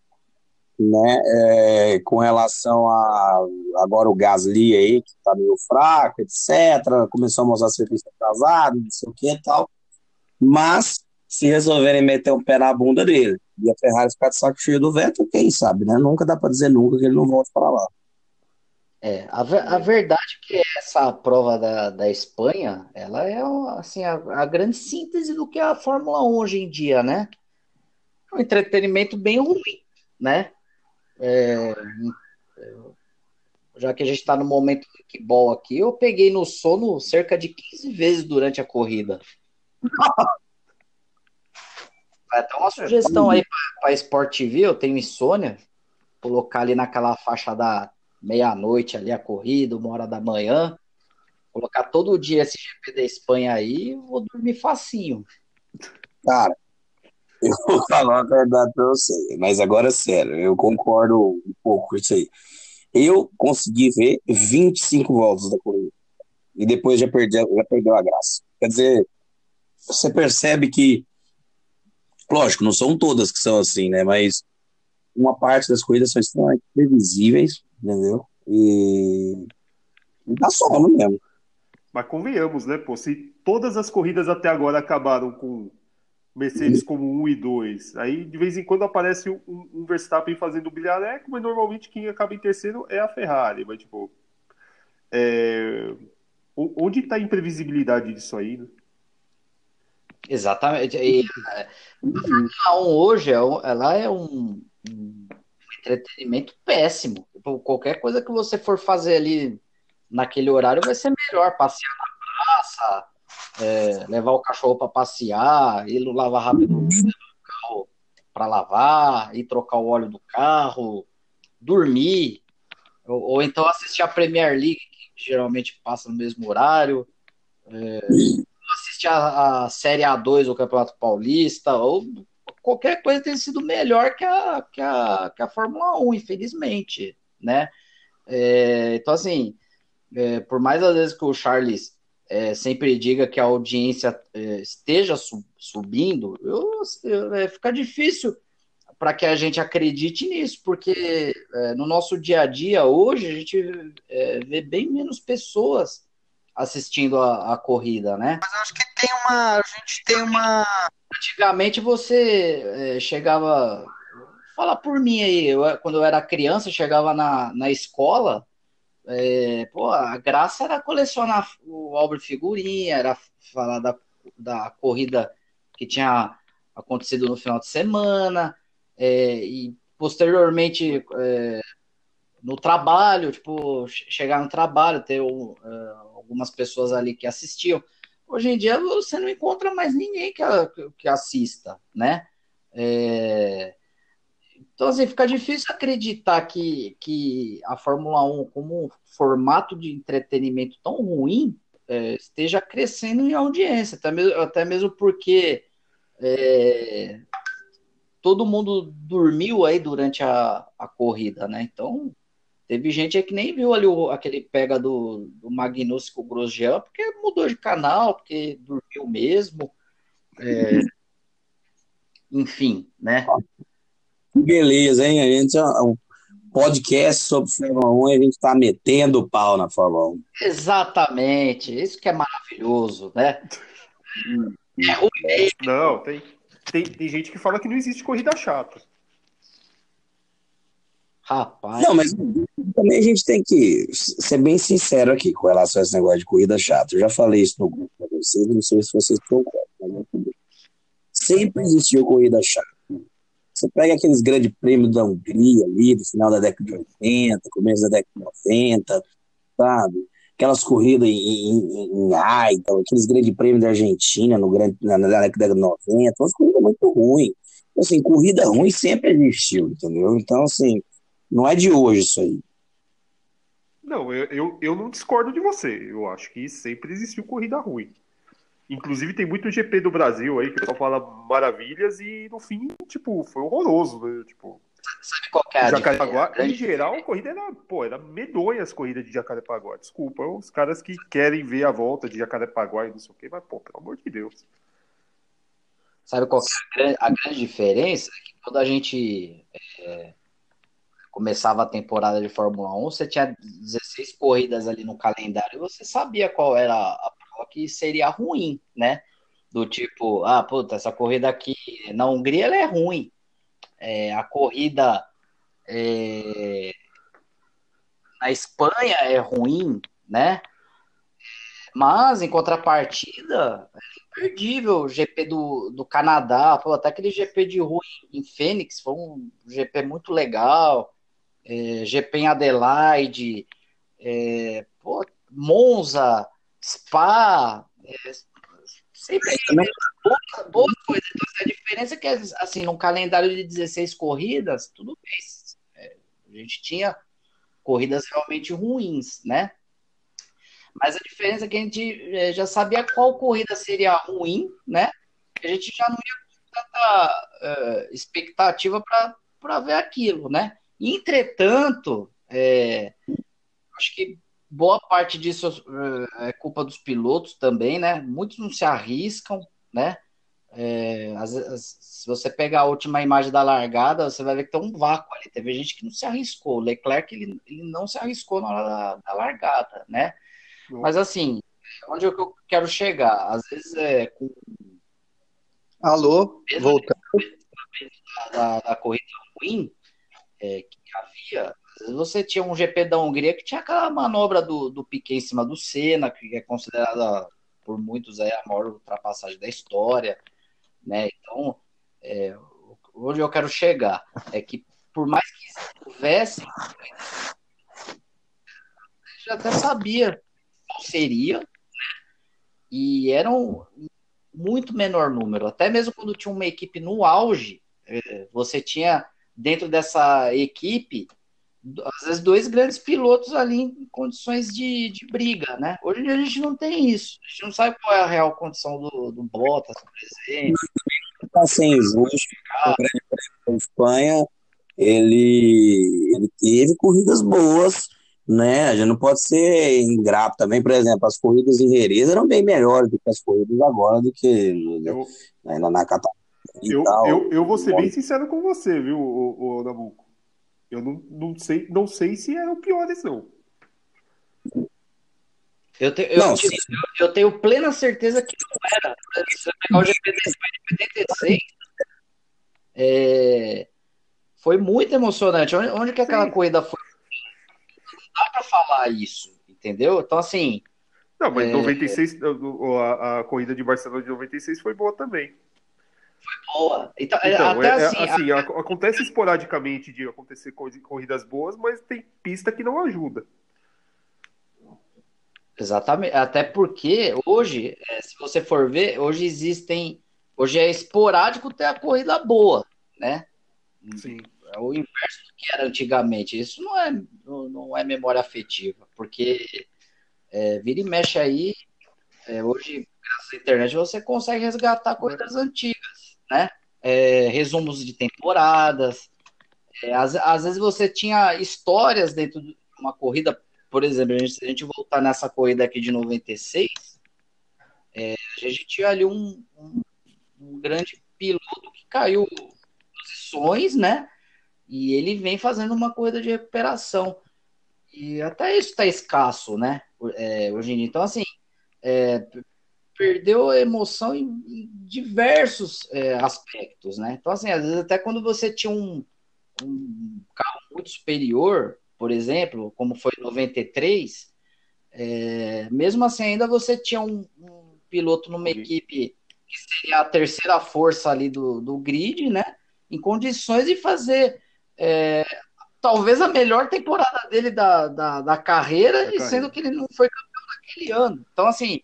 né? Com relação a agora o Gasly aí, que tá meio fraco, etc. Começou a mostrar serviço atrasado, não sei o que e tal. Mas, se resolverem meter um pé na bunda dele e a Ferrari ficar de saco cheio do Vettel, quem sabe, né? Nunca dá para dizer nunca que ele não volta para lá. A verdade é que essa prova da Espanha, ela é assim, a grande síntese do que é a Fórmula 1 hoje em dia, né? Um entretenimento bem ruim, né? Já que a gente está no momento do kickball aqui, eu peguei no sono cerca de 15 vezes durante a corrida. Vai até uma sugestão aí para Sport TV, eu tenho insônia, colocar ali naquela faixa da meia-noite ali a corrida, 1h da manhã, colocar todo dia esse GP da Espanha aí, eu vou dormir facinho. Cara, eu vou falar a verdade pra você, mas agora é sério, eu concordo um pouco com isso aí. Eu consegui ver 25 voltas da corrida e depois já perdeu a graça. Quer dizer, você percebe que, lógico, não são todas que são assim, né? Mas uma parte das corridas são extremamente previsíveis, entendeu? E tá sono mesmo. Mas convenhamos, né, pô? Se todas as corridas até agora acabaram com Mercedes como 1 e 2, aí de vez em quando aparece um Verstappen fazendo bilhareco, mas normalmente quem acaba em terceiro é a Ferrari. Mas, tipo, onde está a imprevisibilidade disso aí, né? Exatamente. E a Fórmula 1 hoje, ela é um entretenimento péssimo. Tipo, qualquer coisa que você for fazer ali naquele horário vai ser melhor. Passear na praça, levar o cachorro para passear, ir lavar rápido o carro para lavar, ir trocar o óleo do carro, dormir, ou então assistir a Premier League, que geralmente passa no mesmo horário, assistir a Série A2 ou Campeonato Paulista, ou qualquer coisa tem sido melhor que a Fórmula 1, infelizmente, né? Então, assim, por mais às vezes que o Charles sempre diga que a audiência esteja subindo, fica difícil para que a gente acredite nisso, porque no nosso dia a dia hoje a gente vê bem menos pessoas assistindo a corrida, né? Mas eu acho que a gente tem uma. Antigamente você chegava, fala por mim aí, quando eu era criança, chegava na escola, pô, a graça era colecionar o álbum de figurinha, era falar da corrida que tinha acontecido no final de semana, e posteriormente no trabalho, tipo, chegar no trabalho, ter algumas pessoas ali que assistiam. Hoje em dia você não encontra mais ninguém que assista, né? Então, assim, fica difícil acreditar que a Fórmula 1, como um formato de entretenimento tão ruim, esteja crescendo em audiência, até mesmo porque todo mundo dormiu aí durante a corrida, né? Então, teve gente aí que nem viu ali aquele pega do Magnussen com o Grosjean, porque mudou de canal, porque dormiu mesmo, enfim, né? Beleza, hein? A gente, um podcast sobre Fórmula 1 e a gente tá metendo o pau na Fórmula 1. Exatamente, isso que é maravilhoso, né? É ruim mesmo. Não, tem gente que fala que não existe corrida chata. Rapaz. Não, mas também a gente tem que ser bem sincero aqui com relação a esse negócio de corrida chata. Eu já falei isso no grupo para vocês, não sei se vocês concordam, mas sempre existiu corrida chata. Você pega aqueles grandes prêmios da Hungria ali, do final da década de 80, começo da década de 90, sabe? Aquelas corridas em Aida, aqueles grandes prêmios da Argentina na década de 90, umas corridas muito ruins. Assim, corrida ruim sempre existiu, entendeu? Então, assim, não é de hoje isso aí. Não, eu não discordo de você. Eu acho que sempre existiu corrida ruim. Inclusive tem muito GP do Brasil aí que o pessoal fala maravilhas e no fim, tipo, foi horroroso, né? Tipo, Sabe qual que é a Jacarepaguá, diferença? em geral, a corrida era medonha as corridas de Jacarepaguá. Desculpa, os caras que querem ver a volta de Jacarepaguá e não sei o quê, mas, pô, pelo amor de Deus. Sabe qual que é a grande diferença? É que quando a gente começava a temporada de Fórmula 1, você tinha 16 corridas ali no calendário e você sabia qual era a prova que seria ruim, né? Do tipo, puta, essa corrida aqui na Hungria ela é ruim. A corrida na Espanha é ruim, né? Mas, em contrapartida, é imperdível o GP do Canadá, pô, até aquele GP de rua em Fênix, foi um GP muito legal, GP em Adelaide, pô, Monza, Spa, sempre boas coisas. Então, assim, a diferença é que, assim, num calendário de 16 corridas, tudo bem, a gente tinha corridas realmente ruins, né? Mas a diferença é que a gente já sabia qual corrida seria ruim, né? A gente já não ia com tanta expectativa para ver aquilo, né? Entretanto, acho que boa parte disso é culpa dos pilotos também, né? Muitos não se arriscam, né? Se você pegar a última imagem da largada, você vai ver que tem um vácuo ali. Teve gente que não se arriscou. O Leclerc, ele não se arriscou na hora da largada, né? Mas assim, onde eu quero chegar? Às vezes com Alô, voltando. Da corrida ruim que havia, às vezes você tinha um GP da Hungria que tinha aquela manobra do Piquet em cima do Senna, que é considerada por muitos a maior ultrapassagem da história, né? Então, onde eu quero chegar é que, por mais que houvesse, já até sabia qual seria, né? E era um muito menor número. Até mesmo quando tinha uma equipe no auge, você tinha dentro dessa equipe às vezes 2 grandes pilotos ali em condições de briga, né? Hoje em dia a gente não tem isso. A gente não sabe qual é a real condição do Bottas, por exemplo. Está sem justo. O Grande Prêmio da Espanha, ele teve corridas boas, né? A gente não pode ser ingrato também. Por exemplo, as corridas em Jerez eram bem melhores do que as corridas agora, do que na Catarina e tal. Eu vou ser bem sincero com você, viu, o Nabuco? Eu não sei se eram piores, não. Eu tenho plena certeza que não era. Se você pegar o GP da Espanha de 86, foi muito emocionante. Onde que aquela corrida foi? Não dá pra falar isso, entendeu? Então, assim... Não, mas 96, a corrida de Barcelona de 96 foi boa também. Boa. Então, até assim, acontece esporadicamente de acontecer corridas boas, mas tem pista que não ajuda. Exatamente. Até porque hoje, se você for ver, hoje é esporádico ter a corrida boa, né? Sim. É o inverso do que era antigamente. Isso não é memória afetiva, porque vira e mexe aí, hoje, graças à internet, você consegue resgatar corridas antigas, né? Resumos de temporadas. Às vezes você tinha histórias dentro de uma corrida, por exemplo, se a gente voltar nessa corrida aqui de 96, a gente tinha ali um grande piloto que caiu posições, né? E ele vem fazendo uma corrida de recuperação. E até isso está escasso, né? Hoje em dia. Então, assim, perdeu a emoção em diversos aspectos, né? Então, assim, às vezes até quando você tinha um carro muito superior, por exemplo, como foi em 93, mesmo assim ainda você tinha um piloto numa equipe que seria a terceira força ali do grid, né? Em condições de fazer talvez a melhor temporada dele da carreira, e sendo que ele não foi campeão naquele ano. Então, assim,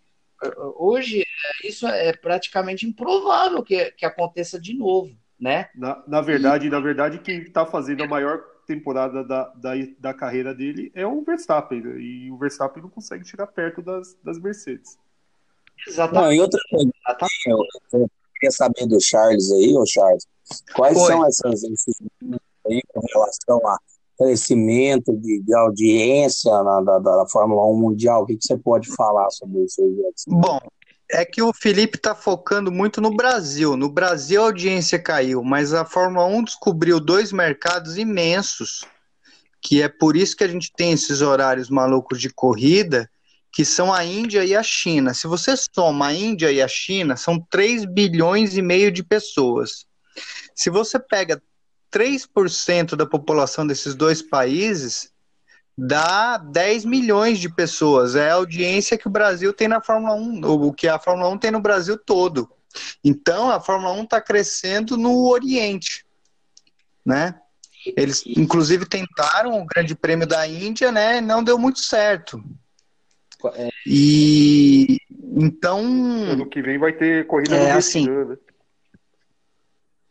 hoje isso é praticamente improvável que aconteça de novo, né? Na verdade, quem está fazendo a maior temporada da carreira dele é o Verstappen, né? E o Verstappen não consegue chegar perto das Mercedes. Exatamente. Não, e outra coisa, eu queria saber do Charles aí, Charles, quais são esses aí com relação a crescimento de audiência da Fórmula 1 Mundial? O que você pode falar sobre isso aí? Bom, é que o Felipe está focando muito no Brasil. No Brasil a audiência caiu, mas a Fórmula 1 descobriu 2 mercados imensos, que é por isso que a gente tem esses horários malucos de corrida, que são a Índia e a China. Se você soma a Índia e a China, são 3,5 bilhões de pessoas. Se você pega 3% da população desses 2 países, dá 10 milhões de pessoas. É a audiência que o Brasil tem na Fórmula 1, o que a Fórmula 1 tem no Brasil todo. Então, a Fórmula 1 está crescendo no Oriente, né? Eles, inclusive, tentaram o Grande Prêmio da Índia, né? Não deu muito certo. E então... Ano que vem vai ter corrida no Vietnã,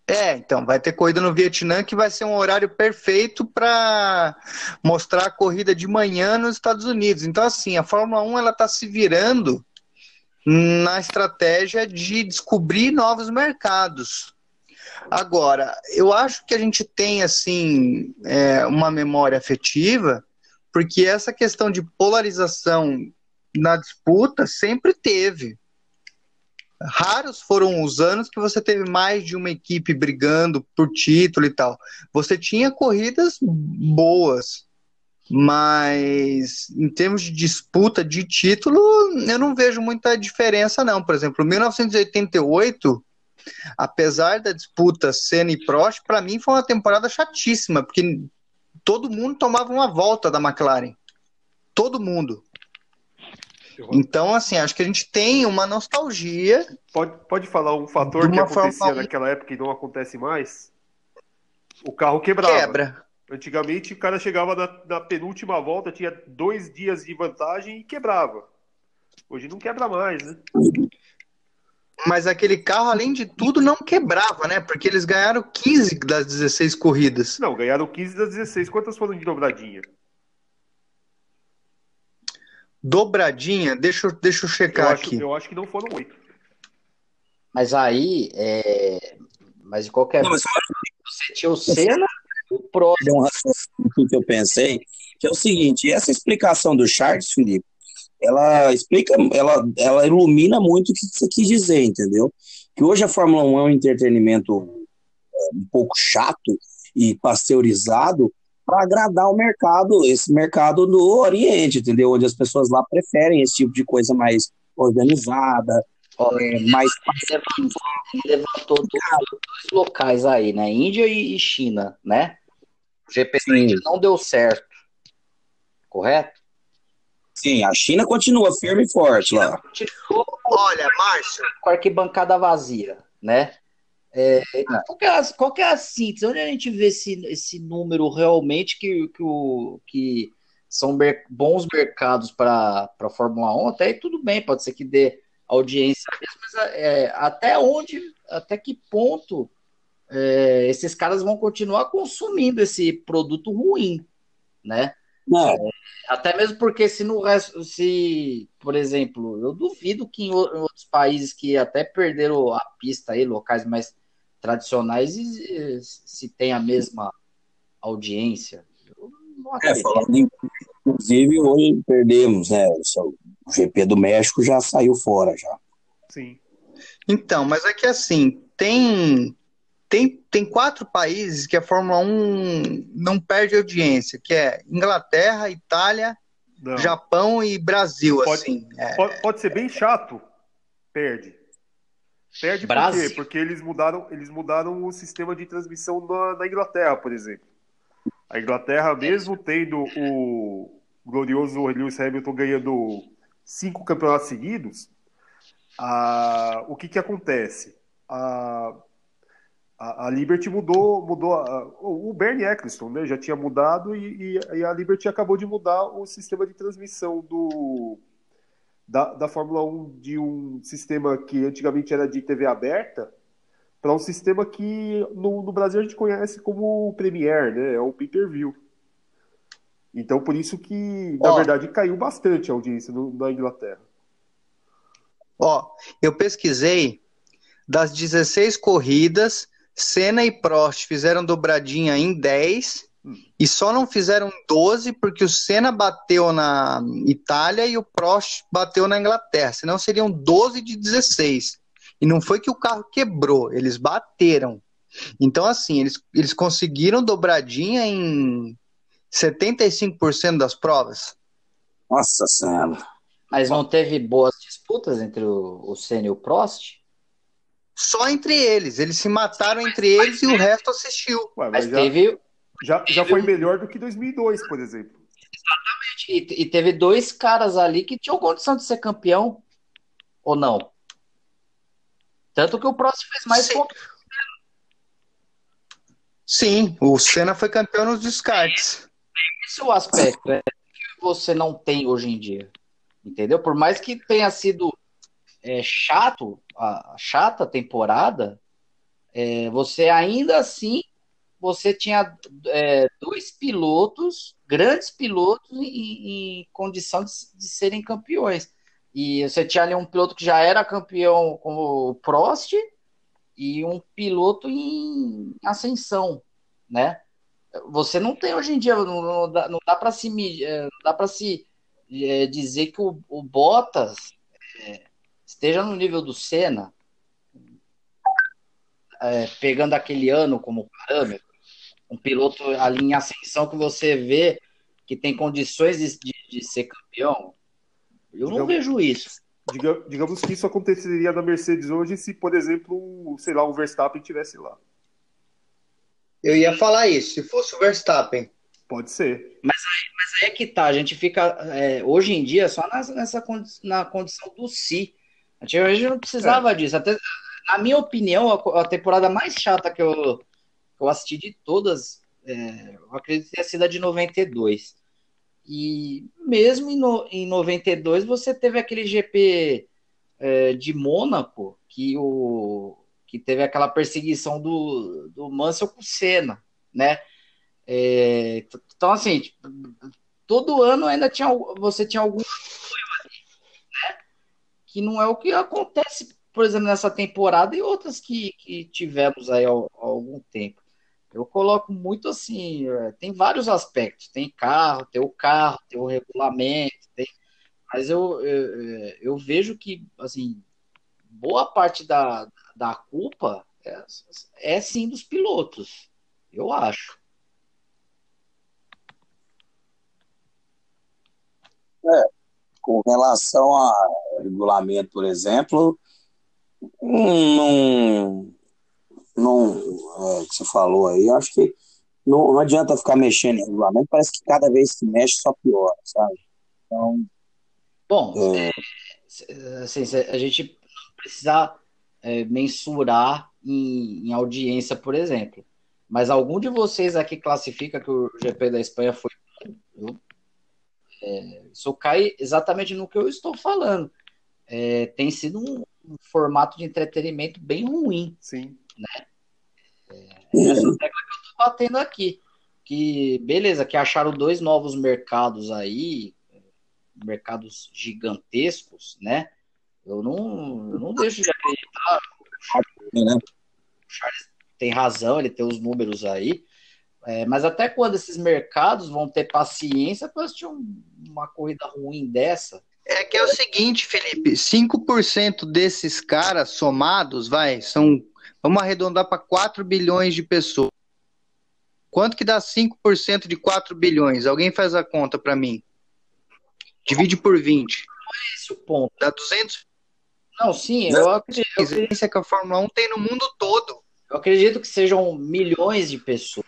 né? Então, vai ter corrida no Vietnã, que vai ser um horário perfeito para mostrar a corrida de manhã nos Estados Unidos. Então, assim, a Fórmula 1 ela está se virando na estratégia de descobrir novos mercados. Agora, eu acho que a gente tem, assim, uma memória afetiva, porque essa questão de polarização na disputa sempre teve. Raros foram os anos que você teve mais de uma equipe brigando por título e tal. Você tinha corridas boas, mas em termos de disputa de título, eu não vejo muita diferença, não. Por exemplo, 1988, apesar da disputa Senna e Prost, para mim foi uma temporada chatíssima, porque todo mundo tomava uma volta da McLaren. Todo mundo. Então, assim, acho que a gente tem uma nostalgia. Pode falar um fator que acontecia naquela época e não acontece mais? O carro quebrava. Quebra. Antigamente, o cara chegava na penúltima volta, tinha 2 dias de vantagem e quebrava. Hoje não quebra mais, né? Mas aquele carro, além de tudo, não quebrava, né? Porque eles ganharam 15 das 16 corridas. Não, ganharam 15 das 16. Quantas foram de dobradinha? Dobradinha? Deixa eu checar aqui. Eu acho que não foram 8. Mas aí, mas de qualquer forma, você tinha o Senna, o Prost. Um raciocínio que eu pensei, que é o seguinte, essa explicação do Charles, Felipe, ela explica, ela ilumina muito o que você quis dizer, entendeu? Que hoje a Fórmula 1 é um entretenimento um pouco chato e pasteurizado para agradar o mercado, esse mercado do Oriente, entendeu? Onde as pessoas lá preferem esse tipo de coisa mais organizada, mais... Levantou dois locais aí, né? Índia e China, né? O GP da Índia não deu certo, correto? Sim, a China continua firme e forte lá. Olha, Márcio, com a arquibancada vazia, né? Qual que é a síntese? Onde a gente vê esse número realmente que são bons mercados para a Fórmula 1? Até aí tudo bem, pode ser que dê audiência mesmo, mas até que ponto esses caras vão continuar consumindo esse produto ruim, né? Até mesmo porque por exemplo, eu duvido que em outros países que até perderam a pista aí, locais mais tradicionais, se tem a mesma audiência. Eu não acredito. Inclusive, hoje perdemos, né? O GP do México já saiu fora, já. Sim. Então, mas é que assim, tem 4 países que a Fórmula 1 não perde audiência, que é Inglaterra, Itália, Japão e Brasil. Pode ser bem chato. Perde por quê? Porque eles mudaram o sistema de transmissão na Inglaterra, por exemplo. A Inglaterra, mesmo tendo o glorioso Lewis Hamilton ganhando 5 campeonatos seguidos, o que acontece? A Liberty mudou o Bernie Eccleston, né, já tinha mudado e a Liberty acabou de mudar o sistema de transmissão da Fórmula 1 de um sistema que antigamente era de TV aberta para um sistema que no Brasil a gente conhece como Premiere, né, é o pay-per-view. Então por isso que, na verdade, caiu bastante a audiência na Inglaterra. Eu pesquisei, das 16 corridas, Senna e Prost fizeram dobradinha em 10 e só não fizeram 12 porque o Senna bateu na Itália e o Prost bateu na Inglaterra, senão seriam 12 de 16. E não foi que o carro quebrou, eles bateram. Então, assim, eles conseguiram dobradinha em 75% das provas. Nossa Senhora. Mas não teve boas disputas entre o Senna e o Prost? Só entre eles. Eles se mataram entre eles e o resto assistiu. Mas já foi melhor do que 2002, por exemplo. Exatamente. E teve 2 caras ali que tinham condição de ser campeão, ou não? Tanto que o Prost fez mais pontos. Sim, o Senna foi campeão nos descartes. Esse é o aspecto que você não tem hoje em dia. Entendeu? Por mais que tenha sido chata a temporada, você ainda assim tinha 2 pilotos, grandes pilotos em condição de serem campeões. E você tinha ali um piloto que já era campeão como o Prost e um piloto em ascensão, né? Você não tem hoje em dia, não dá para se dizer que o Bottas esteja no nível do Senna, pegando aquele ano como parâmetro, um piloto ali em ascensão que você vê que tem condições de ser campeão, eu não vejo isso. Digamos que isso aconteceria na Mercedes hoje se, por exemplo, sei lá, o Verstappen estivesse lá. Eu ia falar isso, se fosse o Verstappen. Pode ser. Mas aí é que tá, a gente fica, hoje em dia, só na condição do si. Antigamente não precisava disso. Até, na minha opinião, a temporada mais chata que eu assisti de todas, eu acredito que tenha sido a de 92. E mesmo em 92, você teve aquele GP de Mônaco, que teve aquela perseguição do Mansell com o Senna, né? Então, assim, tipo, todo ano ainda você tinha algum que não é o que acontece, por exemplo, nessa temporada e outras que tivemos aí há algum tempo. Eu coloco muito assim, tem vários aspectos, tem carro, tem o regulamento, mas eu vejo que, assim, boa parte da culpa sim dos pilotos, eu acho. Com relação ao regulamento, por exemplo, não, que você falou aí, eu acho que não adianta ficar mexendo em regulamento, parece que cada vez que mexe só piora, sabe? Então, Bom, assim, a gente não precisa mensurar em audiência, por exemplo. Mas algum de vocês aqui classifica que o GP da Espanha foi bom? Isso cai exatamente no que eu estou falando. Tem sido um formato de entretenimento bem ruim. Sim. Né? Essa tecla que eu estou batendo aqui. Que, beleza, que acharam 2 novos mercados aí, mercados gigantescos, né? Eu não deixo de acreditar. né? O Charles tem razão, ele tem os números aí. Mas até quando esses mercados vão ter paciência para assistir uma corrida ruim dessa? É que é o seguinte, Felipe, 5% desses caras somados, vamos arredondar para 4 bilhões de pessoas. Quanto que dá 5% de 4 bilhões? Alguém faz a conta para mim. Divide por 20. Não é esse o ponto. Dá 200? Não, sim, eu acredito. A experiência que a Fórmula 1 tem no mundo todo. Eu acredito que sejam milhões de pessoas,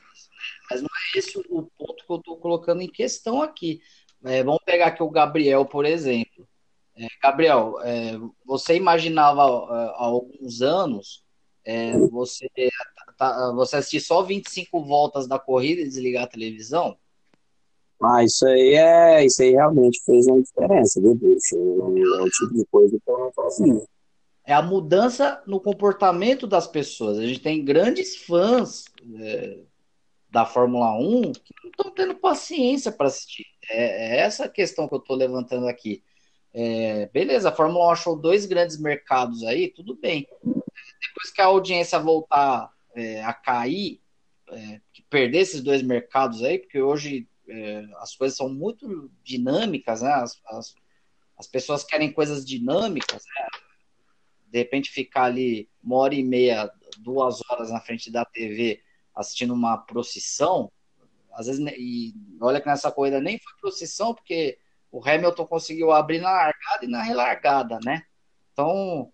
mas não é esse o ponto que eu estou colocando em questão aqui. Vamos pegar aqui o Gabriel, por exemplo. Gabriel, você imaginava há alguns anos você assistir só 25 voltas da corrida e desligar a televisão? Isso aí realmente fez uma diferença, viu, bicho? É o tipo de coisa que eu não fazia. É a mudança no comportamento das pessoas. A gente tem grandes fãs da Fórmula 1 que não estão tendo paciência para assistir. É essa a questão que eu estou levantando aqui. Beleza, a Fórmula 1 achou 2 grandes mercados aí, tudo bem. Depois que a audiência voltar a cair, que perder esses 2 mercados aí, porque hoje as coisas são muito dinâmicas, né? As pessoas querem coisas dinâmicas, né? De repente ficar ali 1h30, 2 horas na frente da TV assistindo uma procissão, às vezes, e olha que nessa corrida nem foi procissão, porque o Hamilton conseguiu abrir na largada e na relargada, né? Então,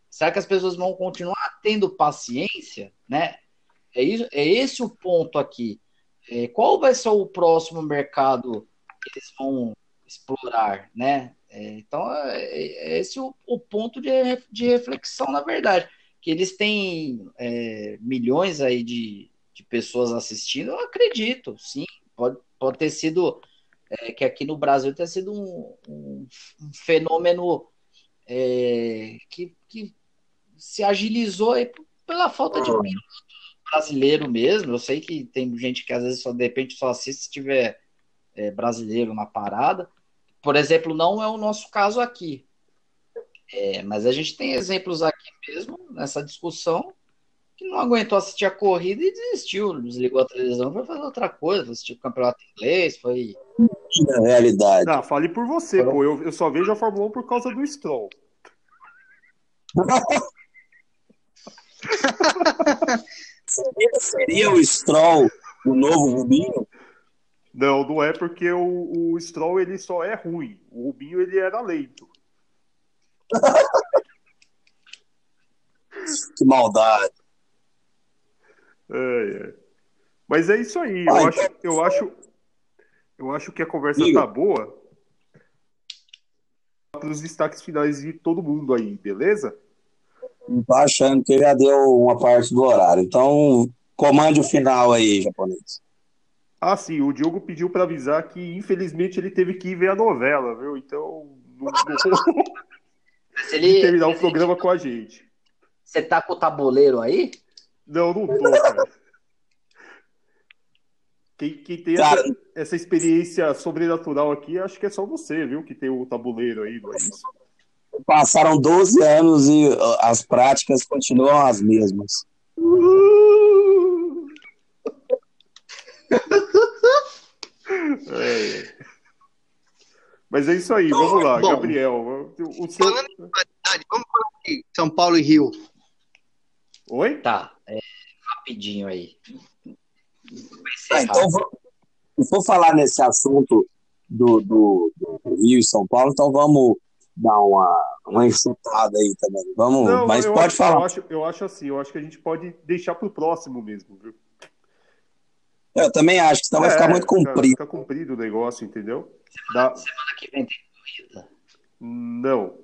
será que as pessoas vão continuar tendo paciência, né? É esse o ponto aqui. Qual vai ser o próximo mercado que eles vão explorar, né? Então, é esse o ponto de reflexão, na verdade. Que eles têm milhões aí de pessoas assistindo, eu acredito, sim. Pode ter sido, que aqui no Brasil tenha sido um fenômeno que se agilizou aí pela falta de piloto brasileiro mesmo. Eu sei que tem gente que às vezes de repente só assiste se tiver brasileiro na parada. Por exemplo, não é o nosso caso aqui. Mas a gente tem exemplos aqui mesmo, nessa discussão, que não aguentou assistir a corrida e desistiu, desligou a televisão, foi fazer outra coisa, foi assistir o campeonato inglês, foi. Na realidade. Não, fale por você, pô. Eu só vejo a Fórmula 1 por causa do Stroll. Seria o Stroll o novo Rubinho? Não, não é porque o Stroll ele só é ruim. O Rubinho ele era lento. Que maldade. É. Mas é isso aí. Eu acho que a conversa Diga. tá boa para os destaques finais de todo mundo aí, beleza? Não tô achando que já deu uma parte do horário. Então, comande o final aí, japonês. Ah, sim, o Diogo pediu para avisar que infelizmente ele teve que ir ver a novela, viu? Então, não de terminar o programa com a gente. Você tá com o tabuleiro aí? Não tô, cara. Quem tem essa experiência sobrenatural aqui, acho que é só você, viu? Que tem o tabuleiro aí, não é isso? Passaram 12 anos e as práticas continuam as mesmas. Mas é isso aí, vamos lá, bom, Gabriel. Falando de qualidade, vamos falar de São Paulo e Rio. Oi? Tá, rapidinho aí. Então, se for falar nesse assunto do Rio e São Paulo, então vamos dar uma enxutada aí também. Vamos, não, mas pode falar. Eu acho assim, eu acho que a gente pode deixar pro próximo mesmo, viu? Eu também acho que senão vai ficar muito comprido. Fica comprido o negócio, entendeu? Semana que vem tem corrida? Não.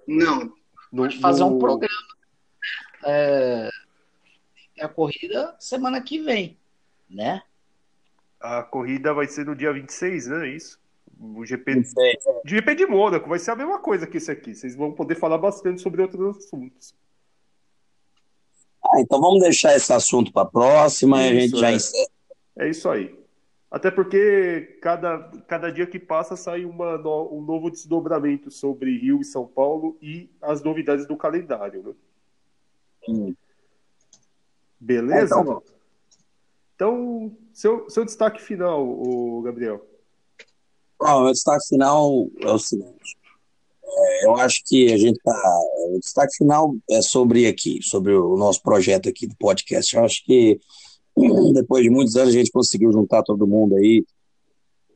Não. Pode fazer um programa. A corrida semana que vem, né? A corrida vai ser no dia 26, né? Isso. O GP de Mônaco vai ser a mesma coisa que esse aqui. Vocês vão poder falar bastante sobre outros assuntos. Então vamos deixar esse assunto para a próxima e a gente já encerra. É isso aí. Até porque cada dia que passa sai um novo desdobramento sobre Rio e São Paulo e as novidades do calendário, né? Beleza? Então, seu destaque final, Gabriel. Bom, meu destaque final é o seguinte. Eu acho que a gente o destaque final é sobre o nosso projeto aqui do podcast. Eu acho que depois de muitos anos a gente conseguiu juntar todo mundo aí,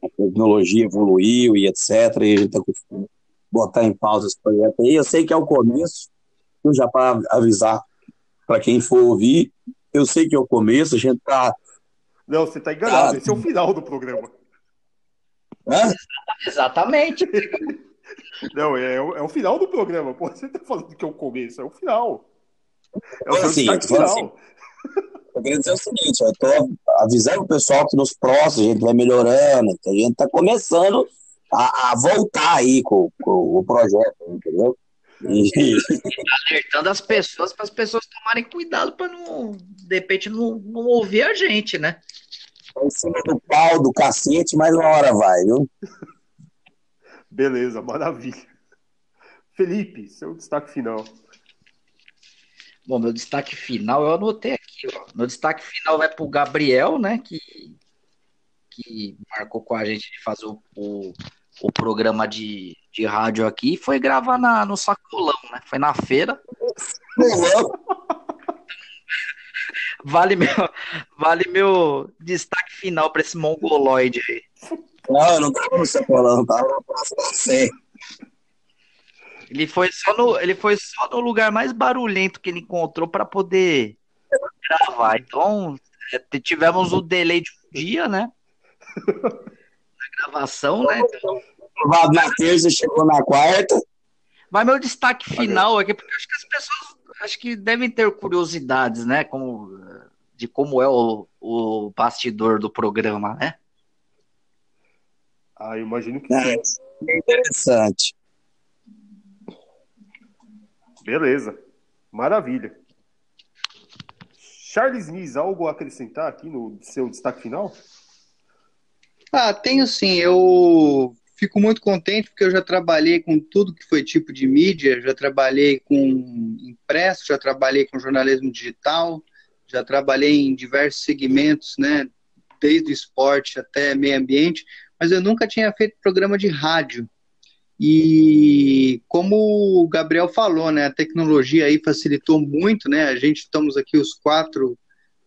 a tecnologia evoluiu e etc. E a gente está conseguindo botar em pausa esse projeto aí. Eu sei que é o começo, já para avisar para quem for ouvir, eu sei que é o começo, a gente está. Não, você está enganado, esse é o final do programa. Hã? Exatamente. Não, é o final do programa. Pô, você tá falando que é o começo, é o final. É o seu destaque final. Assim, eu queria dizer o seguinte, eu tô avisando o pessoal que nos próximos a gente vai melhorando, que a gente tá começando a voltar aí com o projeto, entendeu? Alertando as pessoas para as pessoas tomarem cuidado para não, de repente, não ouvir a gente, né? Em cima do pau, do cacete, mas uma hora vai, viu? Beleza, maravilha. Felipe, seu destaque final. Bom, meu destaque final, eu anotei aqui, ó. Meu destaque final vai para o Gabriel, né? Que marcou com a gente de fazer o programa de rádio aqui e foi gravar no Sacolão, né? Foi na feira. Vale meu destaque final para esse mongoloide aí. Não, eu não tava no Sacolão, tava na Praça da Sé. Ele foi só no lugar mais barulhento que ele encontrou para poder gravar. Então, tivemos o delay de um dia, né? Na gravação, né? Então, na terça, chegou na quarta. Mas meu destaque final aqui, porque acho que as pessoas devem ter curiosidades, né? De como é o bastidor do programa, né? Eu imagino que sim. É interessante. Beleza. Maravilha. Charles Nis, algo a acrescentar aqui no seu destaque final? Tenho sim. Eu fico muito contente porque eu já trabalhei com tudo que foi tipo de mídia, já trabalhei com impresso, já trabalhei com jornalismo digital, já trabalhei em diversos segmentos, né, desde o esporte até meio ambiente, mas eu nunca tinha feito programa de rádio. E como o Gabriel falou, né, a tecnologia aí facilitou muito, né, a gente estamos aqui os quatro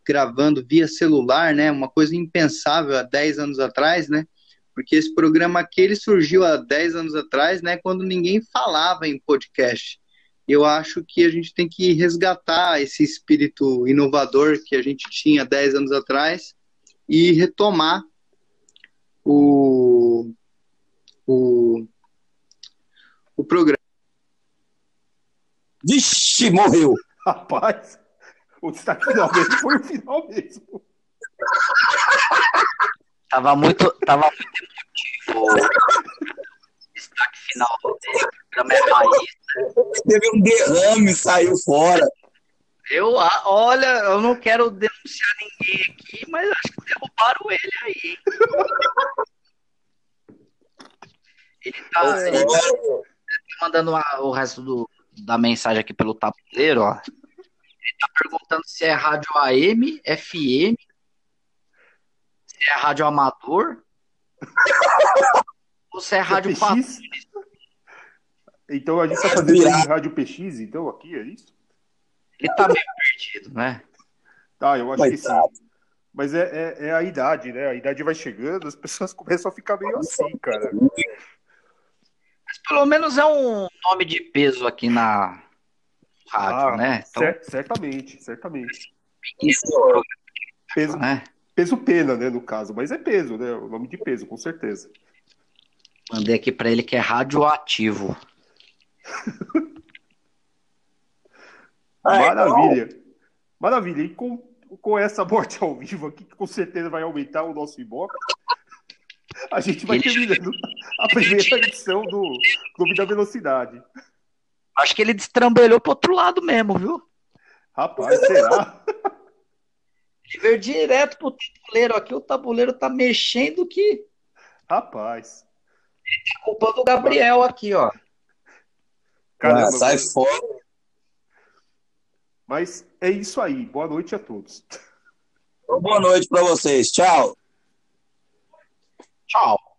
gravando via celular, né, uma coisa impensável há 10 anos atrás, né, porque esse programa aqui ele surgiu há 10 anos atrás, né, quando ninguém falava em podcast. Eu acho que a gente tem que resgatar esse espírito inovador que a gente tinha 10 anos atrás e retomar o, o, o programa. Vixe, morreu. Rapaz, o destaque final mesmo foi o final mesmo. Tava muito emotivo o destaque final dele. O programa é raiz. Teve um derrame, saiu fora. Olha, eu não quero denunciar ninguém aqui, mas acho que derrubaram ele aí. Ele tá mandando o resto da mensagem aqui pelo tabuleiro, ó. Ele tá perguntando se é rádio AM, FM, se é rádio amador, ou se é rádio PX? Então a gente tá fazendo aí rádio PX, então, aqui, é isso? Ele tá meio perdido, né? Tá, eu acho que sim. Mas é a idade, né? A idade vai chegando, as pessoas começam a ficar meio assim, cara. Mas pelo menos é um nome de peso aqui na rádio, né? Então, certamente. peso, né? Peso pena, né, no caso. Mas é peso, né? O nome de peso, com certeza. Mandei aqui pra ele que é radioativo. Maravilha. E com essa morte ao vivo aqui, que com certeza vai aumentar o nosso Ibope, a gente vai terminando a primeira edição do Clube da Velocidade. Acho que ele destrambelhou pro outro lado mesmo, viu? Rapaz, será? Ele veio direto pro tabuleiro aqui, o tabuleiro tá mexendo que... Rapaz. Ele tá culpando o Gabriel aqui, ó. Caramba, sai fora. Mas é isso aí. Boa noite a todos. Boa noite para vocês. Tchau. Tchau.